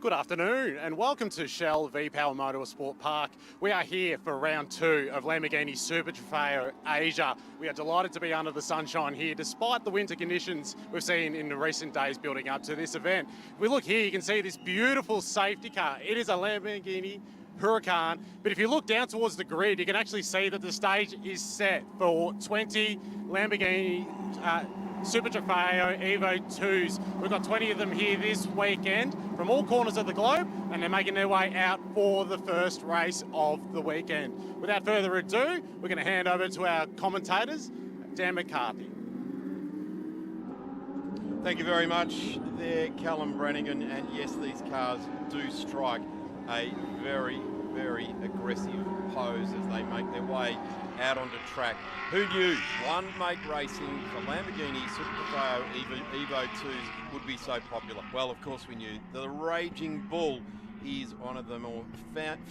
Good afternoon and welcome to Shell V-Power Motorsport Park. We are here for round 2 of Lamborghini Super Trofeo Asia. We are delighted to be under the sunshine here despite the winter conditions we've seen in the recent days building up to this event. If we look here, you can see this beautiful safety car. It is a Lamborghini Huracan, but if you look down towards the grid, you can actually see that the stage is set for 20 Lamborghini Super Trofeo Evo 2s. We've got 20 of them here this weekend from all corners of the globe, and they're making their way out for the first race of the weekend. Without further ado, we're going to hand over to our commentators, Dan McCarthy. Thank you very much there, Callum Brannigan, and yes, these cars do strike a very, very aggressive pose as they make their way out onto track. Who knew one-make racing for Lamborghini Super Trofeo Evo 2s would be so popular? Well, of course we knew. The Raging Bull is one of the more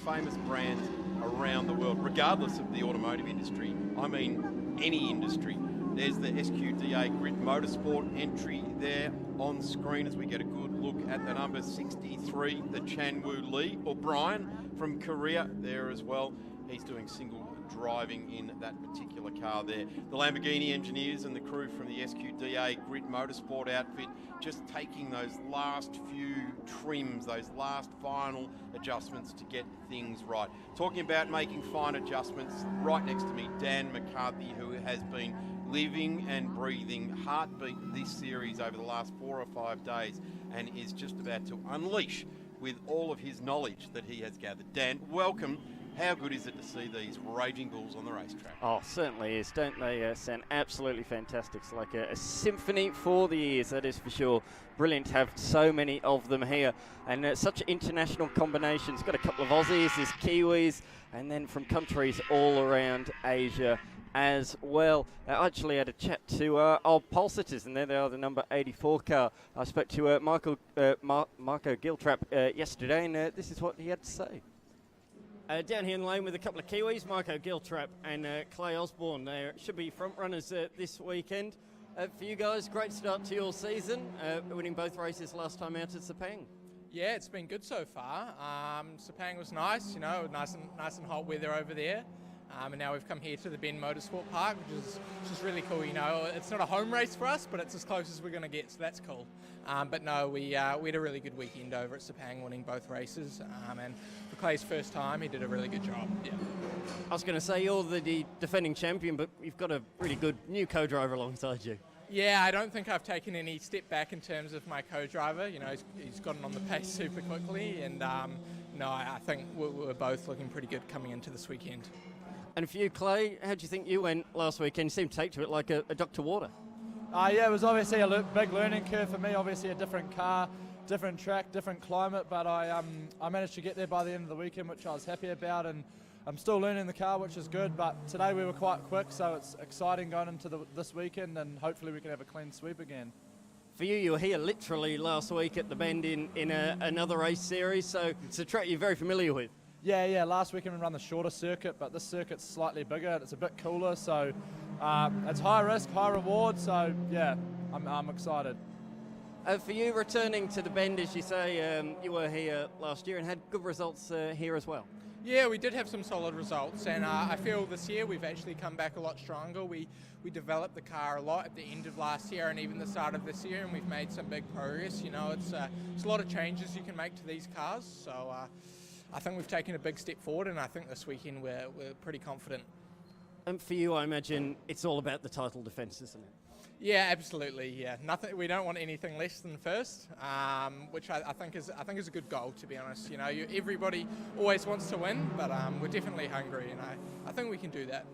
famous brands around the world, regardless of the automotive industry. I mean, any industry. There's the SQDA Grid Motorsport entry there on screen as we get a good look at the number 63, the Chanwoo Lee, or Brian from Korea there as well. He's doing single driving in that particular car there. The Lamborghini engineers and the crew from the SQDA Grid Motorsport outfit just taking those last few trims, those last final adjustments to get things right. Talking about making fine adjustments, right next to me, Dan McCarthy, who has been living and breathing heartbeat this series over the last 4 or 5 days and is just about to unleash with all of his knowledge that he has gathered. Dan, welcome. How good is it to see these Raging Bulls on the racetrack? Oh, certainly is. Don't they sound absolutely fantastic? It's like a symphony for the ears, that is for sure. Brilliant to have so many of them here. And such international combinations. Got a couple of Aussies, there's Kiwis, and then from countries all around Asia as well. I actually had a chat to our pole sitters, and there they are, the number 84 car. I spoke to Marco Giltrap yesterday, and this is what he had to say. Down here in the lane with a couple of Kiwis, Marco Giltrap and Clay Osborne. They should be front runners this weekend. For you guys, great start to your season, winning both races last time out at Sepang. Yeah, it's been good so far. Sepang was nice, you know, nice and hot weather over there. And now we've come here to the Bend Motorsport Park, which is really cool. You know, it's not a home race for us, but it's as close as we're going to get, so that's cool. But no, we had a really good weekend over at Sepang, winning both races. And for Clay's first time, he did a really good job. Yeah. I was going to say you're the defending champion, but you've got a really good new co-driver alongside you. Yeah, I don't think I've taken any step back in terms of my co-driver. You know, he's gotten on the pace super quickly, and no, I think we're both looking pretty good coming into this weekend. And for you, Clay, how do you think you went last weekend? You seemed to take to it like a duck to water. Yeah, it was obviously a big learning curve for me. Obviously a different car, different track, different climate, but I managed to get there by the end of the weekend, which I was happy about, and I'm still learning the car, which is good, but today we were quite quick, so it's exciting going into this weekend, and hopefully we can have a clean sweep again. For you, you were here literally last week at the Bend in another race series, so it's a track you're very familiar with. Yeah, last weekend we ran the shorter circuit, but this circuit's slightly bigger, it's a bit cooler, so it's high risk, high reward, so yeah, I'm excited. For you, returning to the Bend, as you say, you were here last year and had good results here as well. Yeah, we did have some solid results, and I feel this year we've actually come back a lot stronger. We developed the car a lot at the end of last year and even the start of this year, and we've made some big progress. You know, it's a lot of changes you can make to these cars, so I think we've taken a big step forward, and I think this weekend we're pretty confident. And for you, I imagine it's all about the title defence, isn't it? Yeah, absolutely. Yeah, nothing. We don't want anything less than first, which I think is a good goal, to be honest. You know, everybody always wants to win, but we're definitely hungry, and I think we can do that.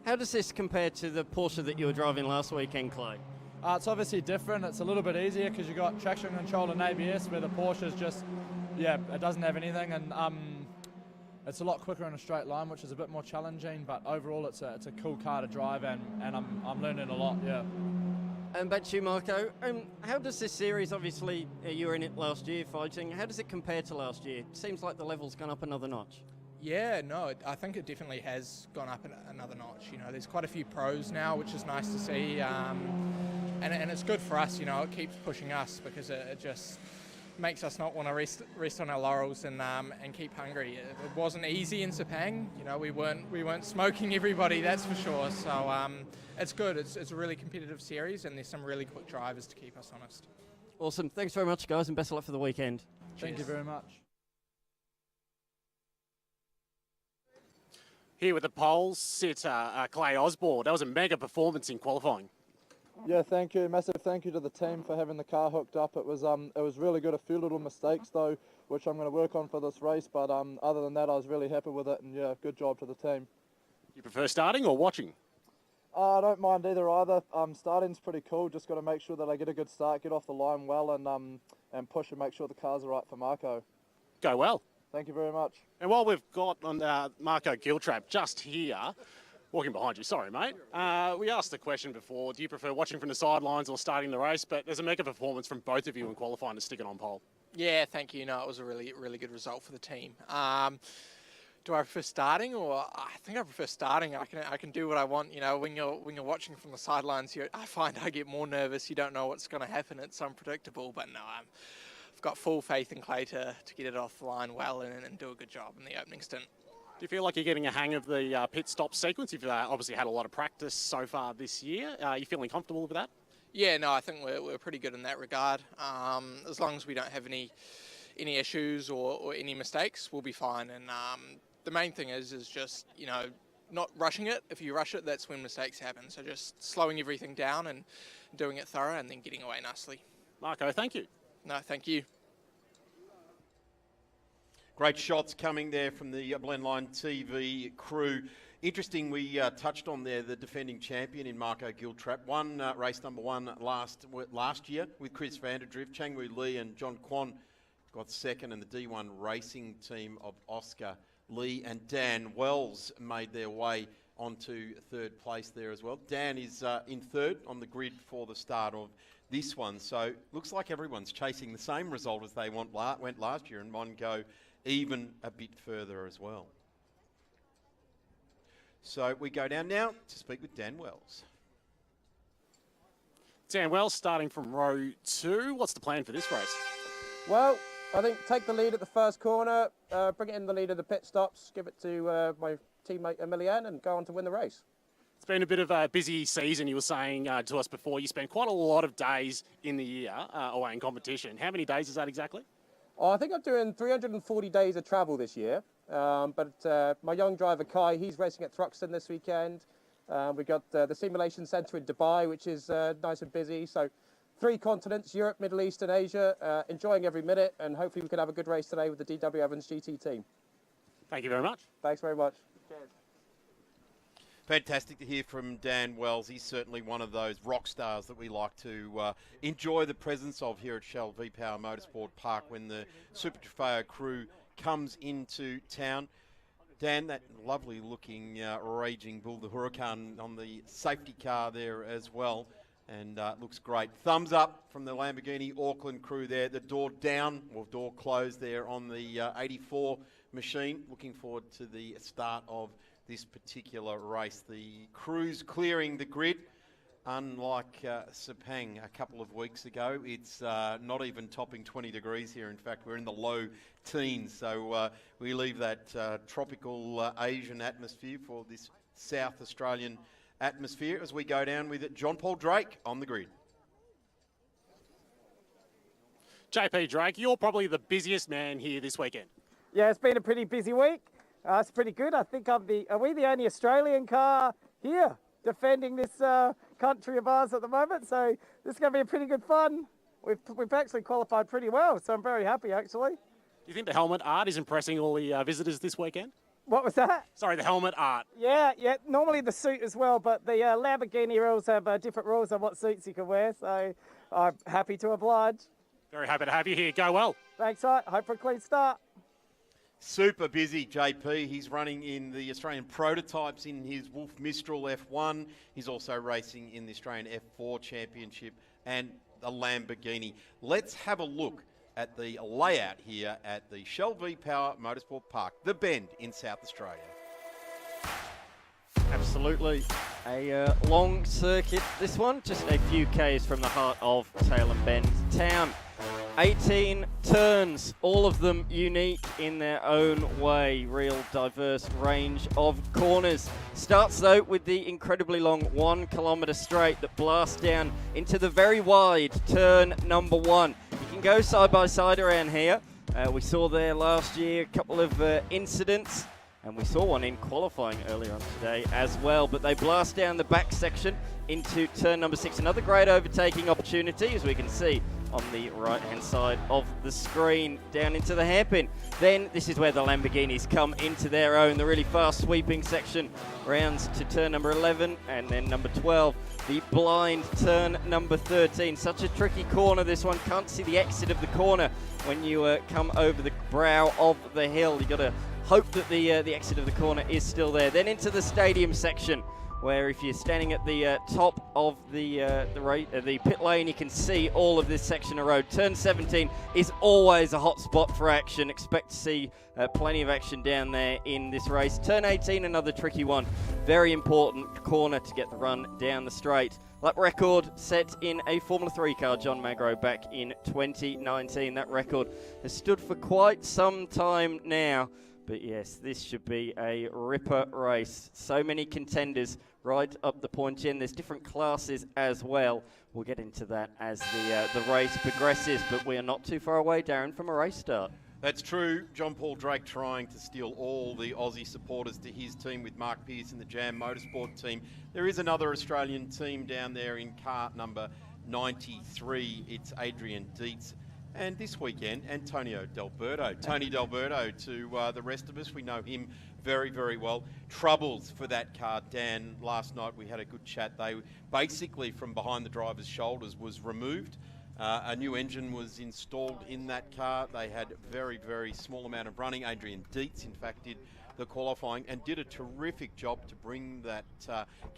How does this compare to the Porsche that you were driving last weekend, Clay? It's obviously different. It's a little bit easier because you've got traction control and ABS, where the Porsche is just, yeah, it doesn't have anything, and it's a lot quicker in a straight line, which is a bit more challenging, but overall it's a cool car to drive, and I'm learning a lot, yeah. And back to you, Marco. How does this series, obviously you were in it last year fighting, how does it compare to last year? It seems like the level's gone up another notch. Yeah, no, I think it definitely has gone up another notch. You know, there's quite a few pros now, which is nice to see, and it's good for us. You know, it keeps pushing us because it just, makes us not want to rest on our laurels and keep hungry. It wasn't easy in Sepang. You know, we weren't smoking everybody, that's for sure. So it's good. It's a really competitive series, and there's some really quick drivers to keep us honest. Awesome. Thanks very much, guys, and best of luck for the weekend. Thank you very much. Here with the poles sit Clay Osborne. That was a mega performance in qualifying. Yeah, thank you. Massive thank you to the team for having the car hooked up. It was really good. A few little mistakes though, which I'm going to work on for this race. But other than that, I was really happy with it. And yeah, good job to the team. You prefer starting or watching? I don't mind either. Starting's pretty cool. Just got to make sure that I get a good start, get off the line well, and push and make sure the car's are right for Marco. Go well. Thank you very much. And while we've got on Marco Giltrap just here, walking behind you, sorry mate, we asked the question before, do you prefer watching from the sidelines or starting the race? But there's a mega performance from both of you in qualifying to stick it on pole. Yeah, thank you. No, it was a really good result for the team. Do I prefer starting, or I think I prefer starting? I can do what I want. You know, when you're watching from the sidelines, I find I get more nervous. You don't know what's going to happen. It's unpredictable. But no, I've got full faith in Clay to get it off the line well and do a good job in the opening stint. Do you feel like you're getting a hang of the pit stop sequence? You've obviously had a lot of practice so far this year. Are you feeling comfortable with that? Yeah, no, I think we're pretty good in that regard. As long as we don't have any issues or any mistakes, we'll be fine. And the main thing is just, you know, not rushing it. If you rush it, that's when mistakes happen. So just slowing everything down and doing it thorough and then getting away nicely. Marco, thank you. No, thank you. Great shots coming there from the Blendline TV crew. Interesting, we touched on there the defending champion in Marco Giltrap. Won race number 1 last year with Chris Vanderdrift. Changwoo Lee and John Kwan got second, and the D1 racing team of Oscar Lee and Dan Wells made their way onto third place there as well. Dan is in third on the grid for the start of this one. So looks like everyone's chasing the same result as they went last year, and one go even a bit further as well. So we go down now to speak with Dan Wells. Dan Wells starting from row 2. What's the plan for this race? Well, I think take the lead at the first corner, bring it in the lead of the pit stops, give it to my teammate Emilian and go on to win the race. It's been a bit of a busy season. You were saying to us before you spend quite a lot of days in the year away in competition. How many days is that exactly? I think I'm doing 340 days of travel this year, but my young driver Kai, he's racing at Thruxton this weekend. We've got the simulation centre in Dubai, which is nice and busy. So 3 continents, Europe, Middle East and Asia, enjoying every minute, and hopefully we can have a good race today with the DW Evans GT team. Thank you very much. Thanks very much. Cheers. Fantastic to hear from Dan Wells. He's certainly one of those rock stars that we like to enjoy the presence of here at Shell V-Power Motorsport Park when the Super Trofeo crew comes into town. Dan, that lovely looking raging bull, the Huracan on the safety car there as well, and looks great. Thumbs up from the Lamborghini Auckland crew there. The door down, or door closed there on the 84 machine. Looking forward to the start of this particular race. The crew's clearing the grid. Unlike Sepang a couple of weeks ago, it's not even topping 20 degrees here. In fact, we're in the low teens. So we leave that tropical Asian atmosphere for this South Australian atmosphere as we go down with John Paul Drake on the grid. JP Drake, you're probably the busiest man here this weekend. Yeah, it's been a pretty busy week. It's pretty good. I think are we the only Australian car here defending this country of ours at the moment? So this is going to be a pretty good fun. We've actually qualified pretty well, so I'm very happy actually. Do you think the helmet art is impressing all the visitors this weekend? What was that? Sorry, the helmet art. Yeah. Normally the suit as well, but the Lamborghini rules have different rules on what suits you can wear. So I'm happy to oblige. Very happy to have you here. Go well. Thanks, I hope for a clean start. Super busy, JP. He's running in the Australian prototypes in his Wolf Mistral F1. He's also racing in the Australian F4 Championship and the Lamborghini. Let's have a look at the layout here at the Shell V-Power Motorsport Park, The Bend in South Australia. Absolutely. A long circuit, this one. Just a few Ks from the heart of Tailem Bend town. 18 turns, all of them unique in their own way. Real diverse range of corners. Starts though with the incredibly long 1 kilometre straight that blasts down into the very wide turn number 1. You can go side by side around here. We saw there last year a couple of incidents, and we saw one in qualifying earlier on today as well. But they blast down the back section into turn number 6. Another great overtaking opportunity, as we can see on the right-hand side of the screen, down into the hairpin. Then this is where the Lamborghinis come into their own. The really fast sweeping section rounds to turn number 11 and then number 12. The blind turn number 13. Such a tricky corner, this one. Can't see the exit of the corner when you come over the brow of the hill. You've got to hope that the exit of the corner is still there. Then into the stadium section, where if you're standing at the top of the pit lane, you can see all of this section of road. Turn 17 is always a hot spot for action. Expect to see plenty of action down there in this race. Turn 18, another tricky one. Very important corner to get the run down the straight. Lap record set in a Formula 3 car, John Magro, back in 2019. That record has stood for quite some time now. But yes, this should be a ripper race. So many contenders right up the point in. There's different classes as well. We'll get into that as the race progresses, but we are not too far away, Darren, from a race start. That's true. John Paul Drake trying to steal all the Aussie supporters to his team with Mark Pearce in the Jam Motorsport team. There is another Australian team down there in car number 93. It's Adrian Dietz. And this weekend, Antonio D'Alberto. Tony D'Alberto, to the rest of us, we know him very, very well. Troubles for that car, Dan. Last night we had a good chat. They basically, from behind the driver's shoulders, was removed. A new engine was installed in that car. They had very, very small amount of running. Adrian Dietz, in fact, did the qualifying and did a terrific job to bring that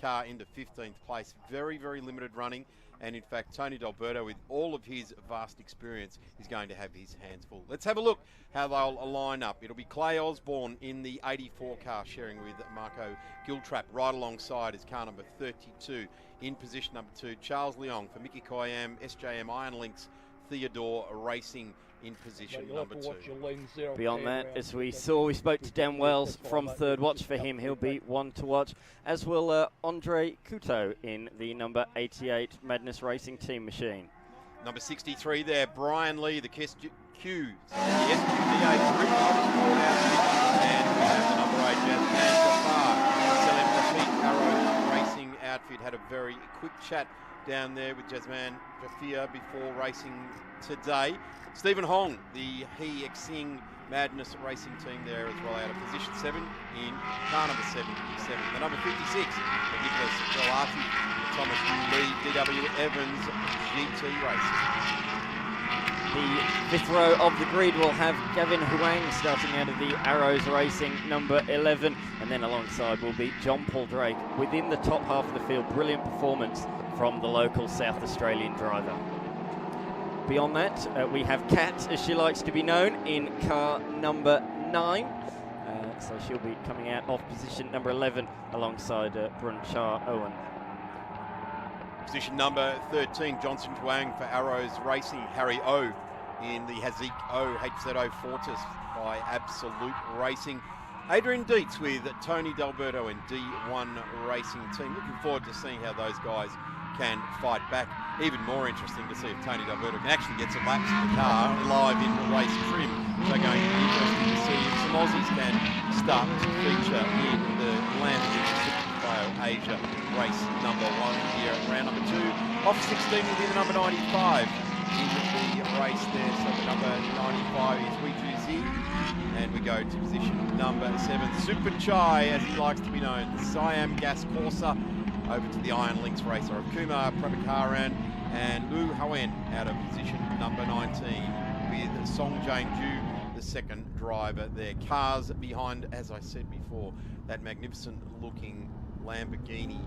car into 15th place. Very, very limited running. And in fact, Tony D'Alberto, with all of his vast experience, is going to have his hands full. Let's have a look how they'll line up. It'll be Clay Osborne in the 84 car, sharing with Marco Giltrap right alongside is car number 32. In position number 2, Charles Leong for Mickey Koyam, SJM Iron Links, Theodore Racing in position number 2. Beyond that, as we saw, we spoke to Dan Wells from Third Watch. For him, he'll be one to watch, as will Andre Couto in the number 88 Madness Racing Team Machine. Number 63 there, Brian Lee, the Q, the SQDA Group Motorsport outfit, and we have the number 8, Jasmine Jafar, the Selim Rafik Arrow Racing outfit. Had a very quick chat down there with Jasmine Jafar before racing today. Stephen Hong, the He Exing Madness Racing team there as well, out of position 7 in car number 77. The number 56, Nicholas Galati, Thomas Lee, DW Evans, GT Racing. The fifth row of the grid will have Gavin Huang starting out of the Arrows Racing number 11, and then alongside will be John Paul Drake within the top half of the field. Brilliant performance from the local South Australian driver. Beyond that, we have Kat, as she likes to be known, in car number 9. So she'll be coming out of position number 11 alongside Brunchar Owen. Position number 13, Johnson Chuang for Arrows Racing. Harry O in the Hazik O HZO Fortis by Absolute Racing. Adrian Dietz with Tony D'Alberto and D1 Racing Team. Looking forward to seeing how those guys can fight back. Even more interesting to see if Tony D'Alberto can actually get some laps in the car live in the race trim. So going to be interesting to see if some Aussies can start to feature in the Lamborghini Trofeo Asia race number 1 here at round number 2. Off 16 will be the number 95 in the race there. So the number 95 is Weiju Z. And we go to position number 7, Super Chai, as he likes to be known, Siam Gas Corsa. Over to the Iron Links racer of Kumar Prabhakaran and Lu Hoen out of position number 19 with Song Jane Ju, the second driver there. Cars behind, as I said before, that magnificent looking Lamborghini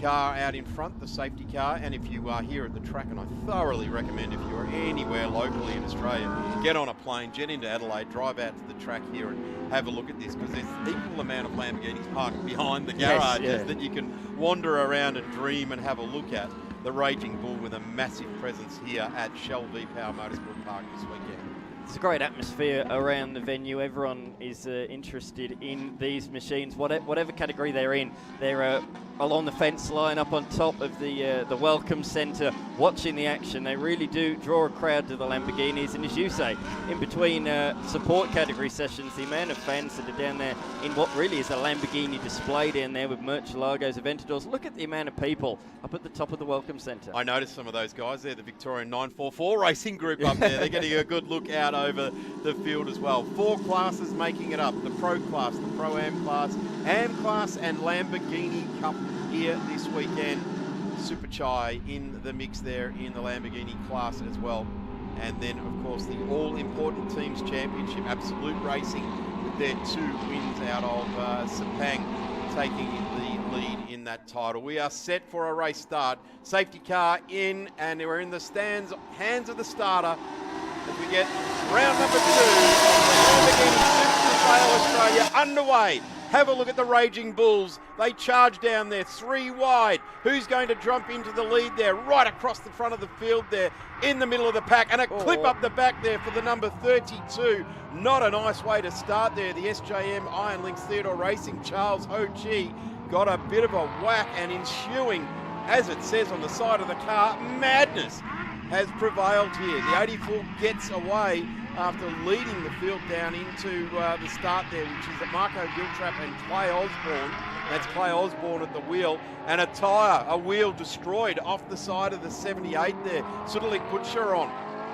car out in front, the safety car. And if you are here at the track, and I thoroughly recommend if you're anywhere locally in Australia, get on a plane, jet into Adelaide, drive out to the track here and have a look at this, because there's equal amount of Lamborghinis parked behind the garages that you can wander around and dream and have a look at. the Raging Bull with a massive presence here at Shell V-Power Motorsport Park this weekend. It's a great atmosphere around the venue. Everyone is interested in these machines, whatever category they're in. They're along the fence line up on top of the welcome centre, watching the action. They really do draw a crowd to the Lamborghinis. And as you say, in between support category sessions, the amount of fans that are down there in what really is a Lamborghini display down there with Murcielagos, Aventadors. Look at the amount of people up at the top of the welcome centre. I noticed some of those guys there, the Victorian 944 racing group up there. They're getting a good look out over the field as well. 4 classes making it up: the Pro class, the Pro-Am class, Am class, and Lamborghini Cup here this weekend. Super Chai in the mix there in the Lamborghini class as well. And then, of course, the all-important Teams Championship, Absolute Racing, with their 2 wins out of Sepang, taking the lead in that title. We are set for a race start. Safety car in, and we're in the stands, hands of the starter, as we get round number 2 of the Lamborghini Super Trofeo Australia underway. Have a look at the Raging Bulls. They charge down there, 3 wide. Who's going to jump into the lead there? Right across the front of the field there, in the middle of the pack, and a clip up the back there for the number 32. Not a nice way to start there. The SJM Iron Links Theodore Racing, Charles Ho Chi, got a bit of a whack, and ensuing, as it says on the side of the car, madness has prevailed here. The 84 gets away after leading the field down into the start there, which is Marco Giltrap and Clay Osborne. That's Clay Osborne at the wheel, and a wheel destroyed off the side of the 78 there. Sudelik Butcheron,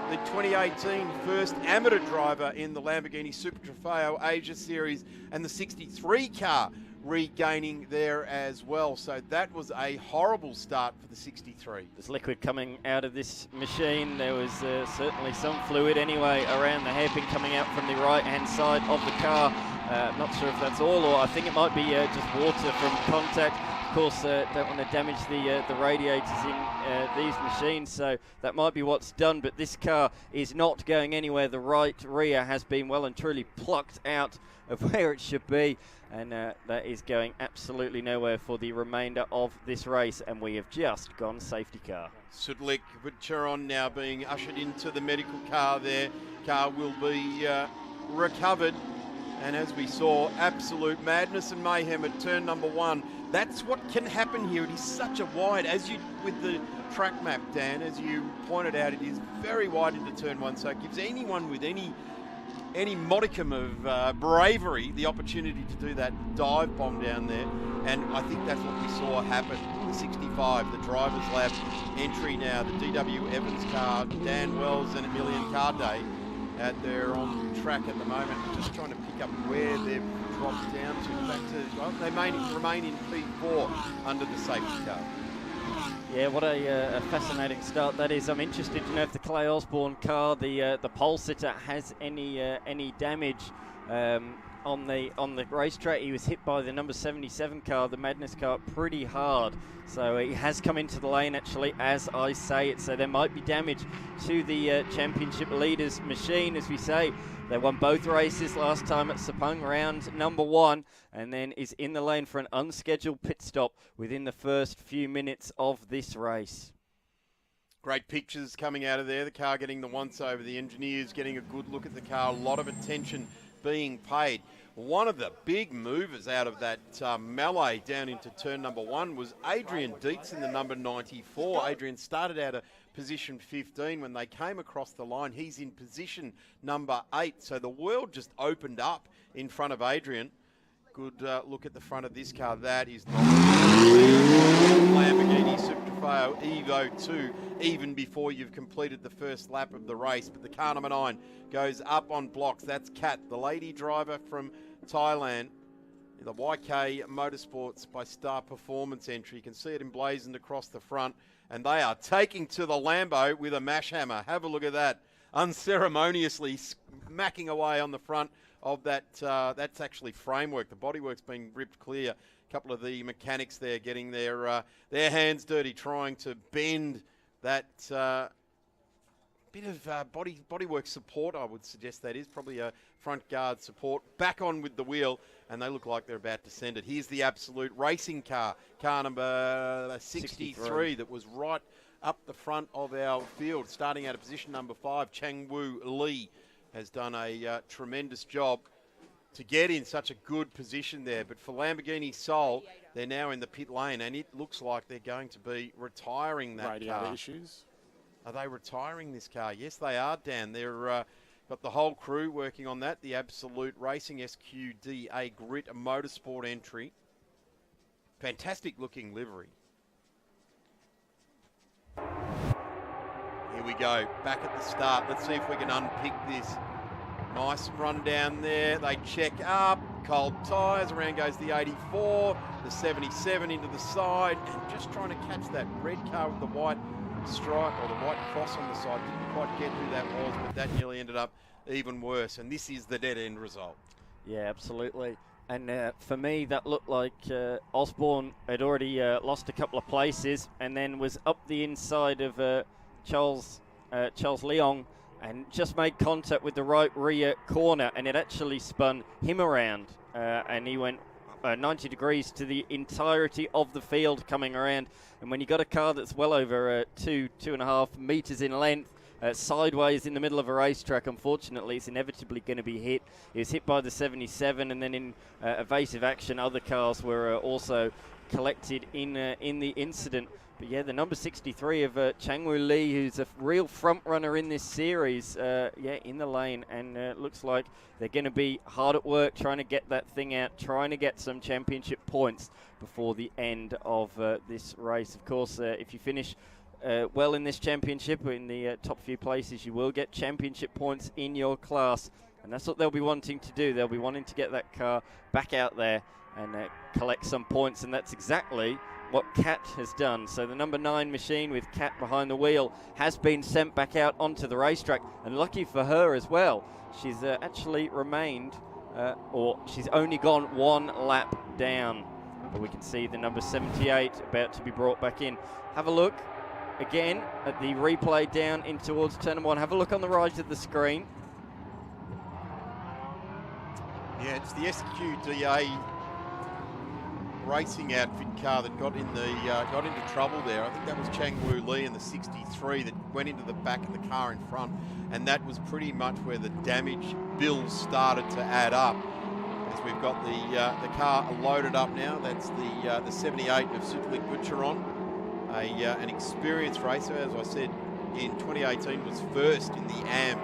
the 2018 first amateur driver in the Lamborghini Super Trofeo Asia Series, and the 63 car regaining there as well. So that was a horrible start for the 63. There's liquid coming out of this machine. There was certainly some fluid anyway around the hairpin coming out from the right-hand side of the car. Not sure if that's all, or I think it might be just water from contact. Of course, don't want to damage the radiators in these machines, so that might be what's done, but this car is not going anywhere. The right rear has been well and truly plucked out of where it should be, and that is going absolutely nowhere for the remainder of this race, and we have just gone safety car. Sudelik Butcheron now being ushered into the medical car there. Car will be recovered, and as we saw, absolute madness and mayhem at turn number 1. That's what can happen here. It is such a wide, with the track map, Dan, as you pointed out, it is very wide into turn 1, so it gives anyone with any modicum of bravery the opportunity to do that dive bomb down there, and I think that's what we saw happen. The 65, the driver's lab entry now, the DW Evans car, Dan Wells and Emilian Carday out there on track at the moment, just trying to pick up where they've dropped down to. Well, they may remain in P4 under the safety car. Yeah, what a fascinating start that is. I'm interested to know if the Clay Osborne car, the pole sitter, has any damage on the racetrack. He was hit by the number 77 car, the Madness car, pretty hard. So he has come into the lane actually as I say it. So there might be damage to the championship leaders machine, as we say. They won both races last time at Sepang, round number 1, and then is in the lane for an unscheduled pit stop within the first few minutes of this race. Great pictures coming out of there. The car getting the once over. The engineers getting a good look at the car. A lot of attention being paid. One of the big movers out of that melee down into turn number 1 was Adrian Dietz in the number 94. Adrian started out of position 15 when they came across the line. He's in position number 8. So the world just opened up in front of Adrian. Good look at the front of this car. That is not Lamborghini Super Trofeo Evo 2, even before you've completed the first lap of the race. But the car number 9 goes up on blocks. That's Kat, the lady driver from Thailand. The YK Motorsports by Star Performance entry. You can see it emblazoned across the front. And they are taking to the Lambo with a mash hammer. Have a look at that. Unceremoniously smacking away on the front of that. That's actually framework. The bodywork's been ripped clear. A couple of the mechanics there getting their hands dirty, trying to bend that bit of bodywork support, I would suggest that is. Probably a front guard support. Back on with the wheel, and they look like they're about to send it. Here's the Absolute Racing car, car number 63, that was right up the front of our field, starting out of position number 5, Changwoo Lee has done a tremendous job to get in such a good position there. But for Lamborghini Soul, they're now in the pit lane, and it looks like they're going to be retiring that Radiator car. issues. Are they retiring this car? Yes, they are, Dan. They're got the whole crew working on that. The Absolute Racing SQDA Grit Motorsport entry. Fantastic looking livery. Here we go, back at the start. Let's see if we can unpick this. Nice run down there. They check up. Cold tyres. Around goes the 84. The 77 into the side. And just trying to catch that red car with the white stripe or the white cross on the side. Didn't quite get who that was, but that nearly ended up even worse. And this is the dead end result. Yeah, absolutely. And for me, that looked like Osborne had already lost a couple of places and then was up the inside of Charles Leong and just made contact with the right rear corner, and it actually spun him around, and he went 90 degrees to the entirety of the field coming around. And when you got a car that's well over 2.5 meters in length, sideways in the middle of a racetrack, unfortunately, it's inevitably going to be hit. He was hit by the 77, and then in evasive action, other cars were also collected in the incident. But yeah, the number 63 of Changwoo Lee, who's a real front runner in this series, in the lane, and looks like they're going to be hard at work trying to get that thing out, trying to get some championship points before the end of this race. Of course, if you finish well in this championship, in the top few places, you will get championship points in your class, and that's what they'll be wanting to do. They'll be wanting to get that car back out there and collect some points, and that's exactly what Kat has done. So the number 9 machine with Kat behind the wheel has been sent back out onto the racetrack, and lucky for her as well, she's actually remained, or she's only gone 1 lap down. But we can see the number 78 about to be brought back in. Have a look again at the replay down in towards turn 1. Have a look on the right of the screen. Yeah, it's the SQDA racing outfit car that got into trouble there. I think that was Changwoo Lee in the 63 that went into the back of the car in front, and that was pretty much where the damage bills started to add up. As we've got the car loaded up now. That's the 78 of Sutalik Butcheron, an experienced racer. As I said, in 2018 was first in the AM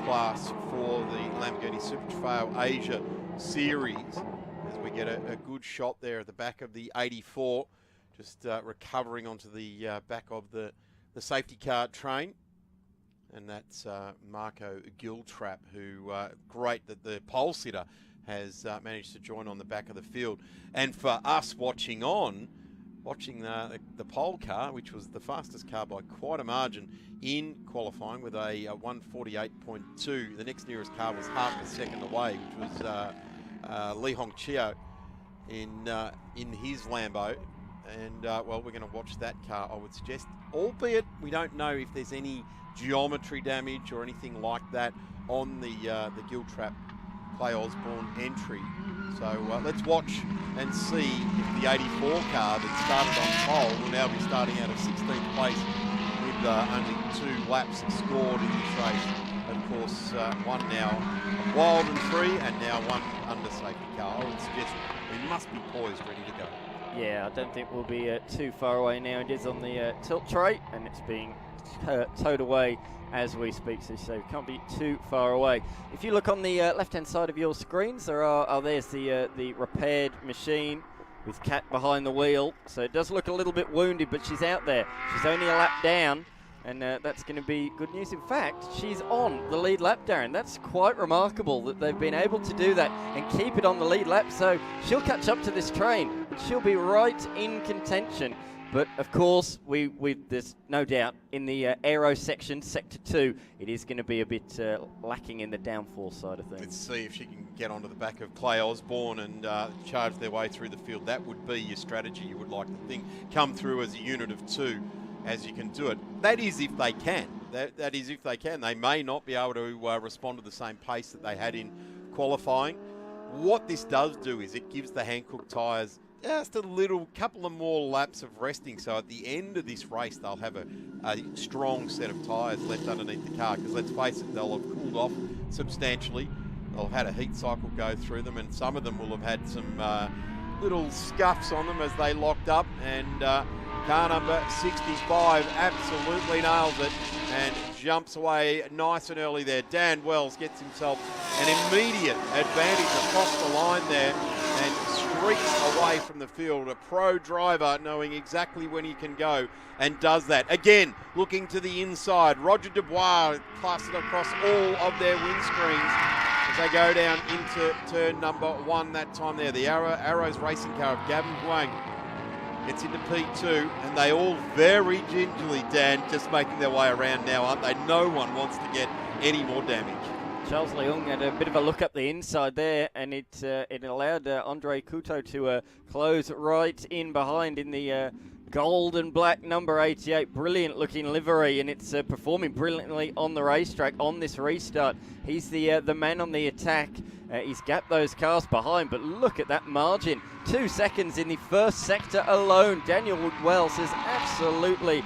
class for the Lamborghini Super Trofeo Asia series. As we get a good shot there at the back of the 84, just recovering onto the back of the safety car train. And that's Marco Giltrap, who great that the pole sitter has managed to join on the back of the field. And for us watching the pole car, which was the fastest car by quite a margin in qualifying with a 148.2. The next nearest car was half a second away, which was Li Hongqiao in his Lambo. And well, we're going to watch that car, I would suggest, albeit we don't know if there's any geometry damage or anything like that on the Giltrap Clay Osborne entry. So let's watch and see if the 84 car that started on pole will now be starting out of 16th place with only 2 laps scored in this race. Of course, one now wild and free, and now one under safety car. I would suggest we must be poised, ready to go. Yeah, I don't think we'll be too far away now. It is on the tilt tray, and it's being towed away as we speak, so can't be too far away. If you look on the left-hand side of your screens, there's the repaired machine with Kat behind the wheel. So it does look a little bit wounded, but she's out there. She's only a lap down, and that's going to be good news. In fact, she's on the lead lap, Darren. That's quite remarkable that they've been able to do that and keep it on the lead lap. So she'll catch up to this train, and she'll be right in contention. But of course, there's no doubt in the aero section, sector 2, it is going to be a bit lacking in the downforce side of things. Let's see if she can get onto the back of Clay Osborne and charge their way through the field. That would be your strategy. You would like to think come through as a unit of 2 as you can do it. That is if they can. That is if they can. They may not be able to respond to the same pace that they had in qualifying. What this does do is it gives the Hankook tyres just a little couple of more laps of resting. So at the end of this race, they'll have a strong set of tyres left underneath the car, because let's face it, they'll have cooled off substantially. They'll have had a heat cycle go through them, and some of them will have had some little scuffs on them as they locked up. And car number 65 absolutely nails it and jumps away nice and early there. Dan Wells gets himself an immediate advantage across the line there and streaks away from the field. A pro driver knowing exactly when he can go, and does that. Again, looking to the inside. Roger Dubois plastered across all of their windscreens as they go down into turn number 1 that time there. The Arrows racing car of Gavin Huang gets into P2, and they all very gingerly, Dan, just making their way around now, aren't they? No one wants to get any more damage. Charles Leung had a bit of a look up the inside there, and it allowed Andre Couto to close right in behind in the gold and black number 88. Brilliant looking livery, and it's performing brilliantly on the racetrack on this restart. He's the man on the attack. He's gapped those cars behind, but look at that margin. 2 seconds in the first sector alone. Daniel Wells has absolutely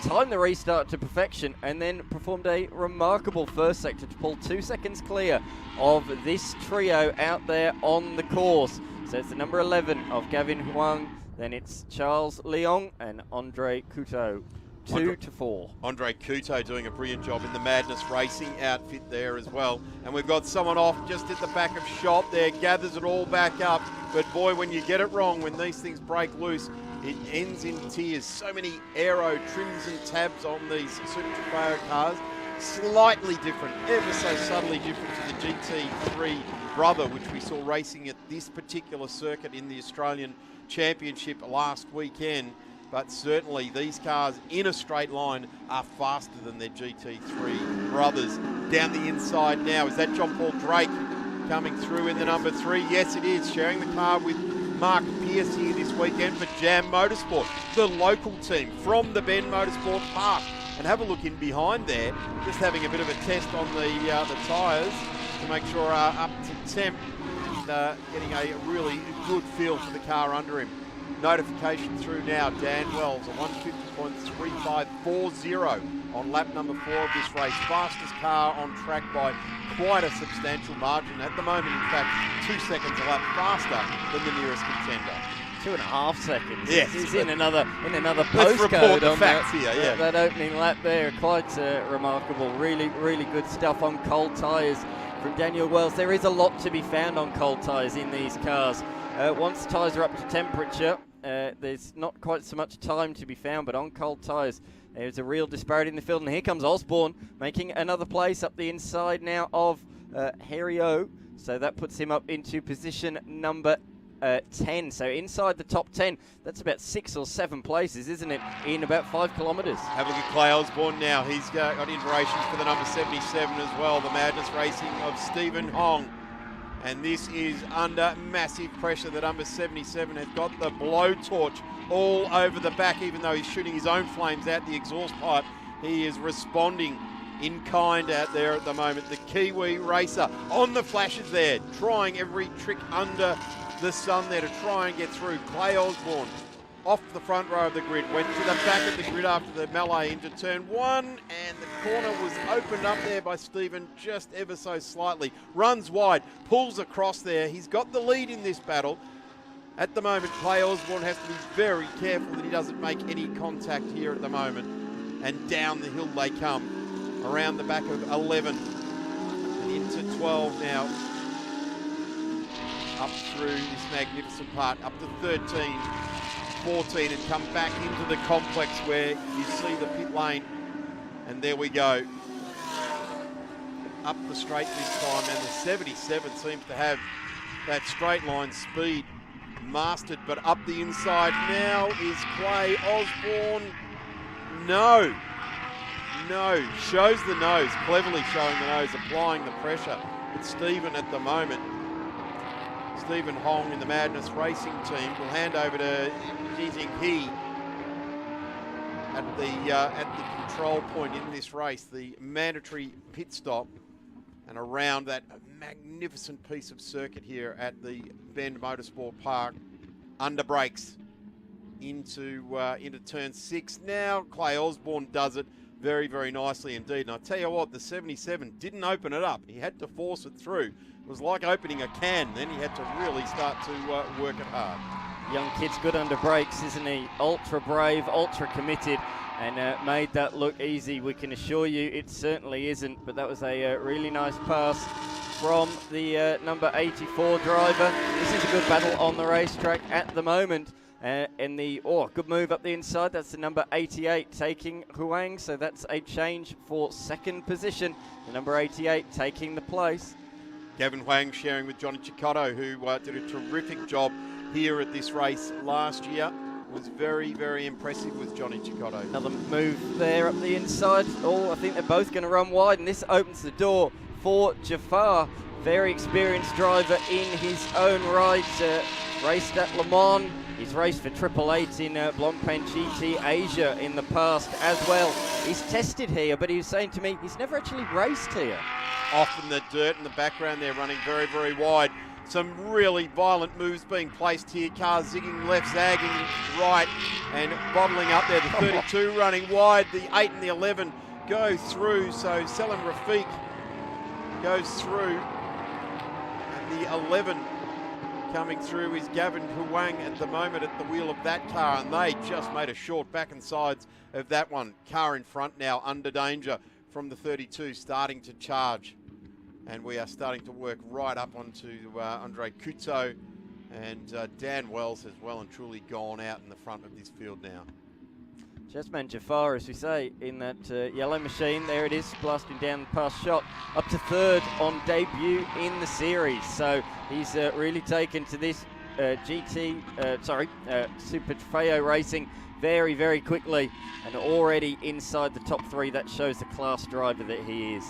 timed the restart to perfection, and then performed a remarkable first sector to pull 2 seconds clear of this trio out there on the course. So it's the number 11 of Gavin Huang, then it's Charles Leong and Andre Couto. 2 to 4. Andre Couto doing a brilliant job in the Madness Racing outfit there as well. And we've got someone off just at the back of shop there, gathers it all back up. But boy, when you get it wrong, when these things break loose, it ends in tears. So many aero trims and tabs on these Super Trofeo cars. Slightly different, ever so subtly different to the GT3 brother, which we saw racing at this particular circuit in the Australian Championship last weekend. But certainly these cars in a straight line are faster than their GT3 brothers. Down the inside now, is that John Paul Drake coming through in the number 3? Yes, it is, sharing the car with Mark Pearce here this weekend for Jam Motorsport, the local team from the Ben Motorsport Park. And have a look in behind there, just having a bit of a test on the tyres to make sure are up to temp, and getting a really good feel for the car under him. Notification through now, Dan Wells, a 150.3540 on lap number 4 of this race. Fastest car on track by quite a substantial margin. At the moment, in fact, 2 seconds a lap faster than the nearest contender. 2.5 seconds. Yes. He's in another Let's postcode report the on facts here, yeah. that opening lap there. Quite remarkable. Really, really good stuff on cold tyres from Daniel Wells. There is a lot to be found on cold tyres in these cars. Once tyres are up to temperature, there's not quite so much time to be found, but on cold tyres, there's a real disparity in the field. And here comes Osborne making another place up the inside now of Harry O. So that puts him up into position number 10. So inside the top 10, that's about 6 or 7 places, isn't it, in about 5 kilometres. Have a look at Clay Osborne now. He's got iterations for the number 77 as well. The Madness Racing of Stephen Hong. And this is under massive pressure. The number 77 has got the blowtorch all over the back, even though he's shooting his own flames out the exhaust pipe. He is responding in kind out there at the moment. The Kiwi racer on the flashes there, trying every trick under the sun there to try and get through. Clay Osborne off the front row of the grid, went to the back of the grid after the melee into turn 1, and the corner was opened up there by Stephen just ever so slightly. Runs wide, pulls across there. He's got the lead in this battle. At the moment, Clay Osborne has to be very careful that he doesn't make any contact here at the moment. And down the hill they come, around the back of 11 and into 12 now. Up through this magnificent part, up to 13. 14 and come back into the complex where you see the pit lane, and there we go, up the straight this time. And the 77 seems to have that straight line speed mastered, but up the inside now is Clay Osborne. No, shows the nose, cleverly showing the nose, applying the pressure. But Stephen at the moment, Stephen Hong in the Madness Racing team, will hand over to Jizing He at the control point in this race, the mandatory pit stop, and around that magnificent piece of circuit here at the Bend Motorsport Park. under brakes into turn 6. Now Clay Osborne does it very, very nicely indeed. And I tell you what, the 77 didn't open it up. He had to force it through. It was like opening a can. Then he had to really start to work it hard. Young kid's good under brakes, isn't he? Ultra brave, ultra committed, and made that look easy. We can assure you it certainly isn't, but that was a really nice pass from the number 84 driver. This is a good battle on the racetrack at the moment. Good move up the inside. That's the number 88 taking Huang, so that's a change for second position. The number 88 taking the place. Gavin Huang sharing with Johnny Chicotto, who did a terrific job here at this race last year. Was very, very impressive with Johnny Chicotto. Another move there up the inside. I think they're both going to run wide, and this opens the door for Jafar. Very experienced driver in his own right. Raced at Le Mans. He's raced for Triple Eight in Blancpain GT Asia in the past as well. He's tested here, but he was saying to me he's never actually raced here. Off in the dirt in the background, they're running very, very wide. Some really violent moves being placed here. Cars zigging left, zagging right, and bottling up there. The 32 running wide. The 8 and the 11 go through. So Selim Rafiq goes through. And the 11 coming through is Gavin Huang at the moment at the wheel of that car. And they just made a short back and sides of that one. Car in front now under danger from the 32 starting to charge. And we are starting to work right up onto Andre Couto, and Dan Wells has well and truly gone out in the front of this field now. Jasman Jafar, as we say, in that yellow machine. There it is, blasting down the past shot, up to third on debut in the series. So he's really taken to this Super Trofeo racing very, very quickly, and already inside the top 3. That shows the class driver that he is.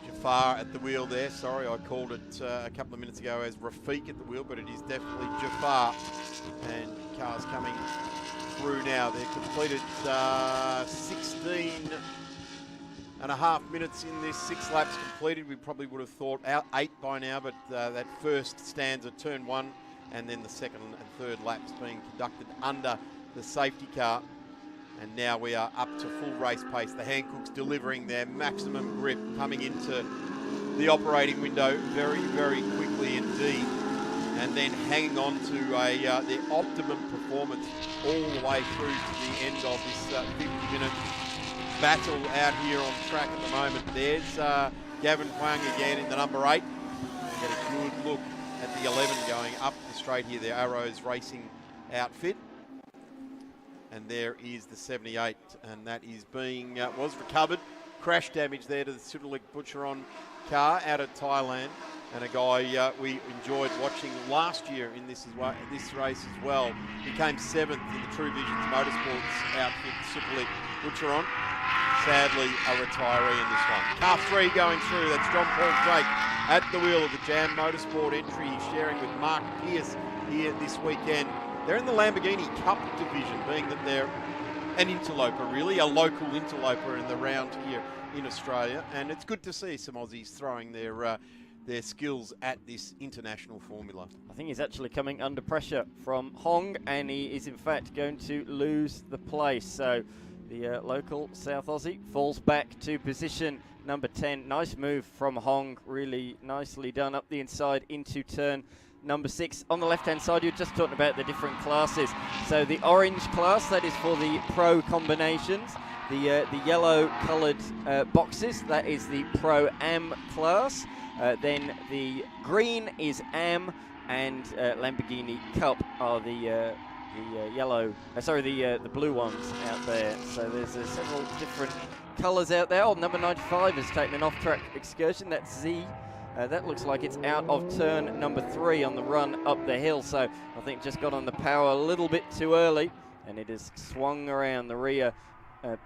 Jafar at the wheel there. Sorry, I called it a couple of minutes ago as Rafiq at the wheel, but it is definitely Jafar. And cars coming through now. They've completed 16 and a half minutes in this. 6 laps completed. We probably would have thought 8 by now, but that first stanza, turn 1, and then the second and third laps being conducted under the safety car. And now we are up to full race pace. The Hancooks delivering their maximum grip, coming into the operating window very, very quickly indeed. And then hanging on to their optimum performance all the way through to the end of this 50-minute battle out here on track at the moment. There's Gavin Huang again in the number 8. Get a good look at the 11 going up the straight here, the Arrows Racing outfit. And there is the 78, and that is being was recovered. Crash damage there to the Sudulik Butcheron car out of Thailand, and a guy we enjoyed watching last year in this race as well. He came 7th in the True Visions Motorsports outfit, Sudulik Butcheron. Sadly, a retiree in this one. Car 3 going through. That's John Paul Drake at the wheel of the Jam Motorsport entry. He's sharing with Mark Pierce here this weekend. They're in the Lamborghini Cup division, being that they're an interloper, really, a local interloper in the round here in Australia. And it's good to see some Aussies throwing their skills at this international formula. I think he's actually coming under pressure from Hong, and he is in fact going to lose the place. So the local South Aussie falls back to position number 10. Nice move from Hong, really nicely done up the inside into turn number 6. On the left-hand side, you're just talking about the different classes. So the orange class, that is for the pro combinations. The yellow-coloured boxes, that is the Pro-Am class. Then the green is Am, and Lamborghini Cup are the blue ones out there. So there's several different colours out there. Number 95 has taken an off-track excursion. That's Z. That looks like it's out of turn number 3 on the run up the hill. So I think just got on the power a little bit too early, and it has swung around the rear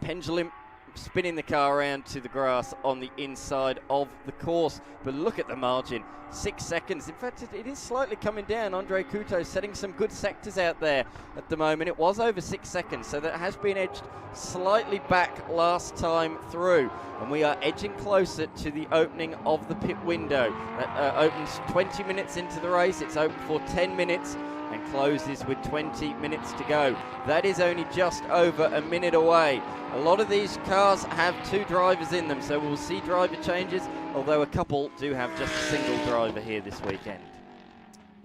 pendulum, spinning the car around to the grass on the inside of the course. But look at the margin, 6 seconds. In fact, it is slightly coming down. Andre Couto setting some good sectors out there at the moment. It was over 6 seconds, so that has been edged slightly back last time through. And we are edging closer to the opening of the pit window. That opens 20 minutes into the race. It's open for 10 minutes and closes with 20 minutes to go. That is only just over a minute away. A lot of these cars have 2 drivers in them, so we'll see driver changes, although a couple do have just a single driver here this weekend.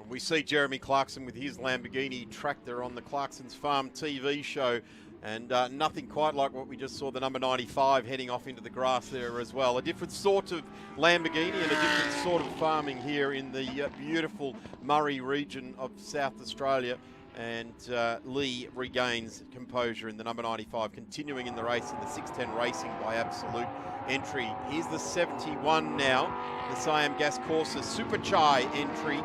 We see Jeremy Clarkson with his Lamborghini tractor on the Clarkson's Farm TV show, and nothing quite like what we just saw the number 95 heading off into the grass there as well. A different sort of Lamborghini and a different sort of farming here in the beautiful Murray region of South Australia. And Lee regains composure in the number 95, continuing in the race in the 610 Racing by absolute entry. Here's the 71 now, the Siam Gas Corsa Super Chai entry,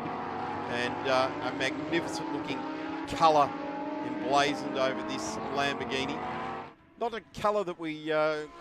and a magnificent looking colour emblazoned over this Lamborghini. Not a colour that we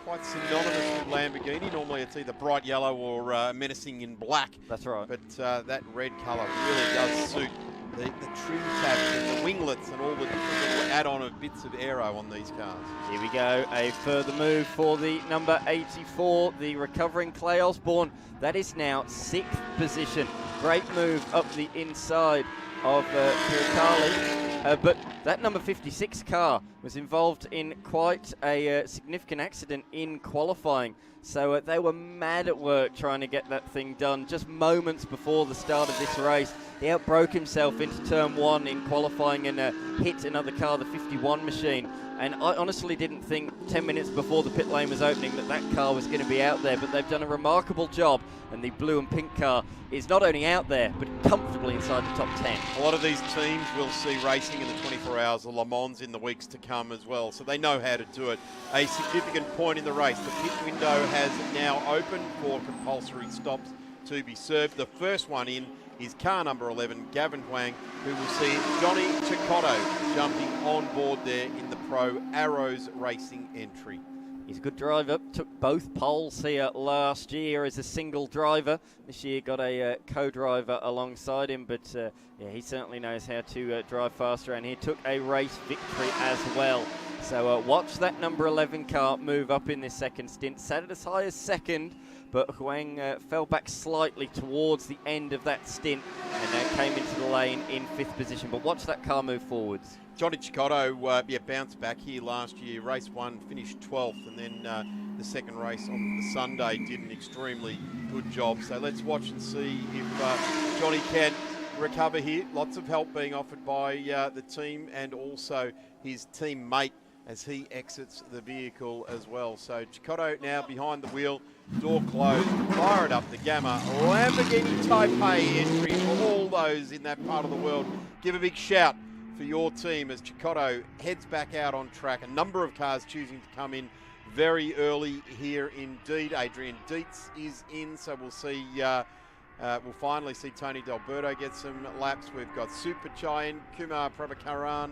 quite synonymous with Lamborghini. Normally it's either bright yellow or menacing in black. That's right. But that red colour really does suit the trim tabs and the winglets and all the different little add-on of bits of aero on these cars. Here we go, a further move for the number 84, the recovering Clay Osborne. That is now 6th position. Great move up the inside of Kirikali. But that number 56 car was involved in quite a significant accident in qualifying. So they were mad at work trying to get that thing done just moments before the start of this race. He outbroke himself into turn 1 in qualifying and hit another car, the 51 machine. And I honestly didn't think 10 minutes before the pit lane was opening that car was going to be out there, but they've done a remarkable job, and the blue and pink car is not only out there, but comfortably inside the top 10. A lot of these teams will see racing in the 24 hours of Le Mans in the weeks to come as well, so they know how to do it. A significant point in the race, the pit window has now opened for compulsory stops to be served. The first one in is car number 11, Gavin Huang, who will see Johnny Chicotto jumping on board there in the Pro Arrows Racing entry. He's a good driver, took both poles here last year as a single driver. This year got a co-driver alongside him, but yeah, he certainly knows how to drive faster, and he took a race victory as well. So watch that number 11 car move up in this second stint. Sat at as high as 2nd, but Huang fell back slightly towards the end of that stint and came into the lane in 5th position. But watch that car move forwards. Johnny Chicotto bounced back here last year. Race 1 finished 12th, and then the second race on the Sunday did an extremely good job. So let's watch and see if Johnny can recover here. Lots of help being offered by the team and also his teammate as he exits the vehicle as well. So Chicotto now behind the wheel, door closed, fire it up the Gamma. Lamborghini Taipei entry for all those in that part of the world. Give a big shout for your team as Chicotto heads back out on track. A number of cars choosing to come in very early here indeed. Adrian Dietz is in, so we'll see. We'll finally see Tony D'Alberto get some laps. We've got Super Chai in, Kumar Prabhakaran,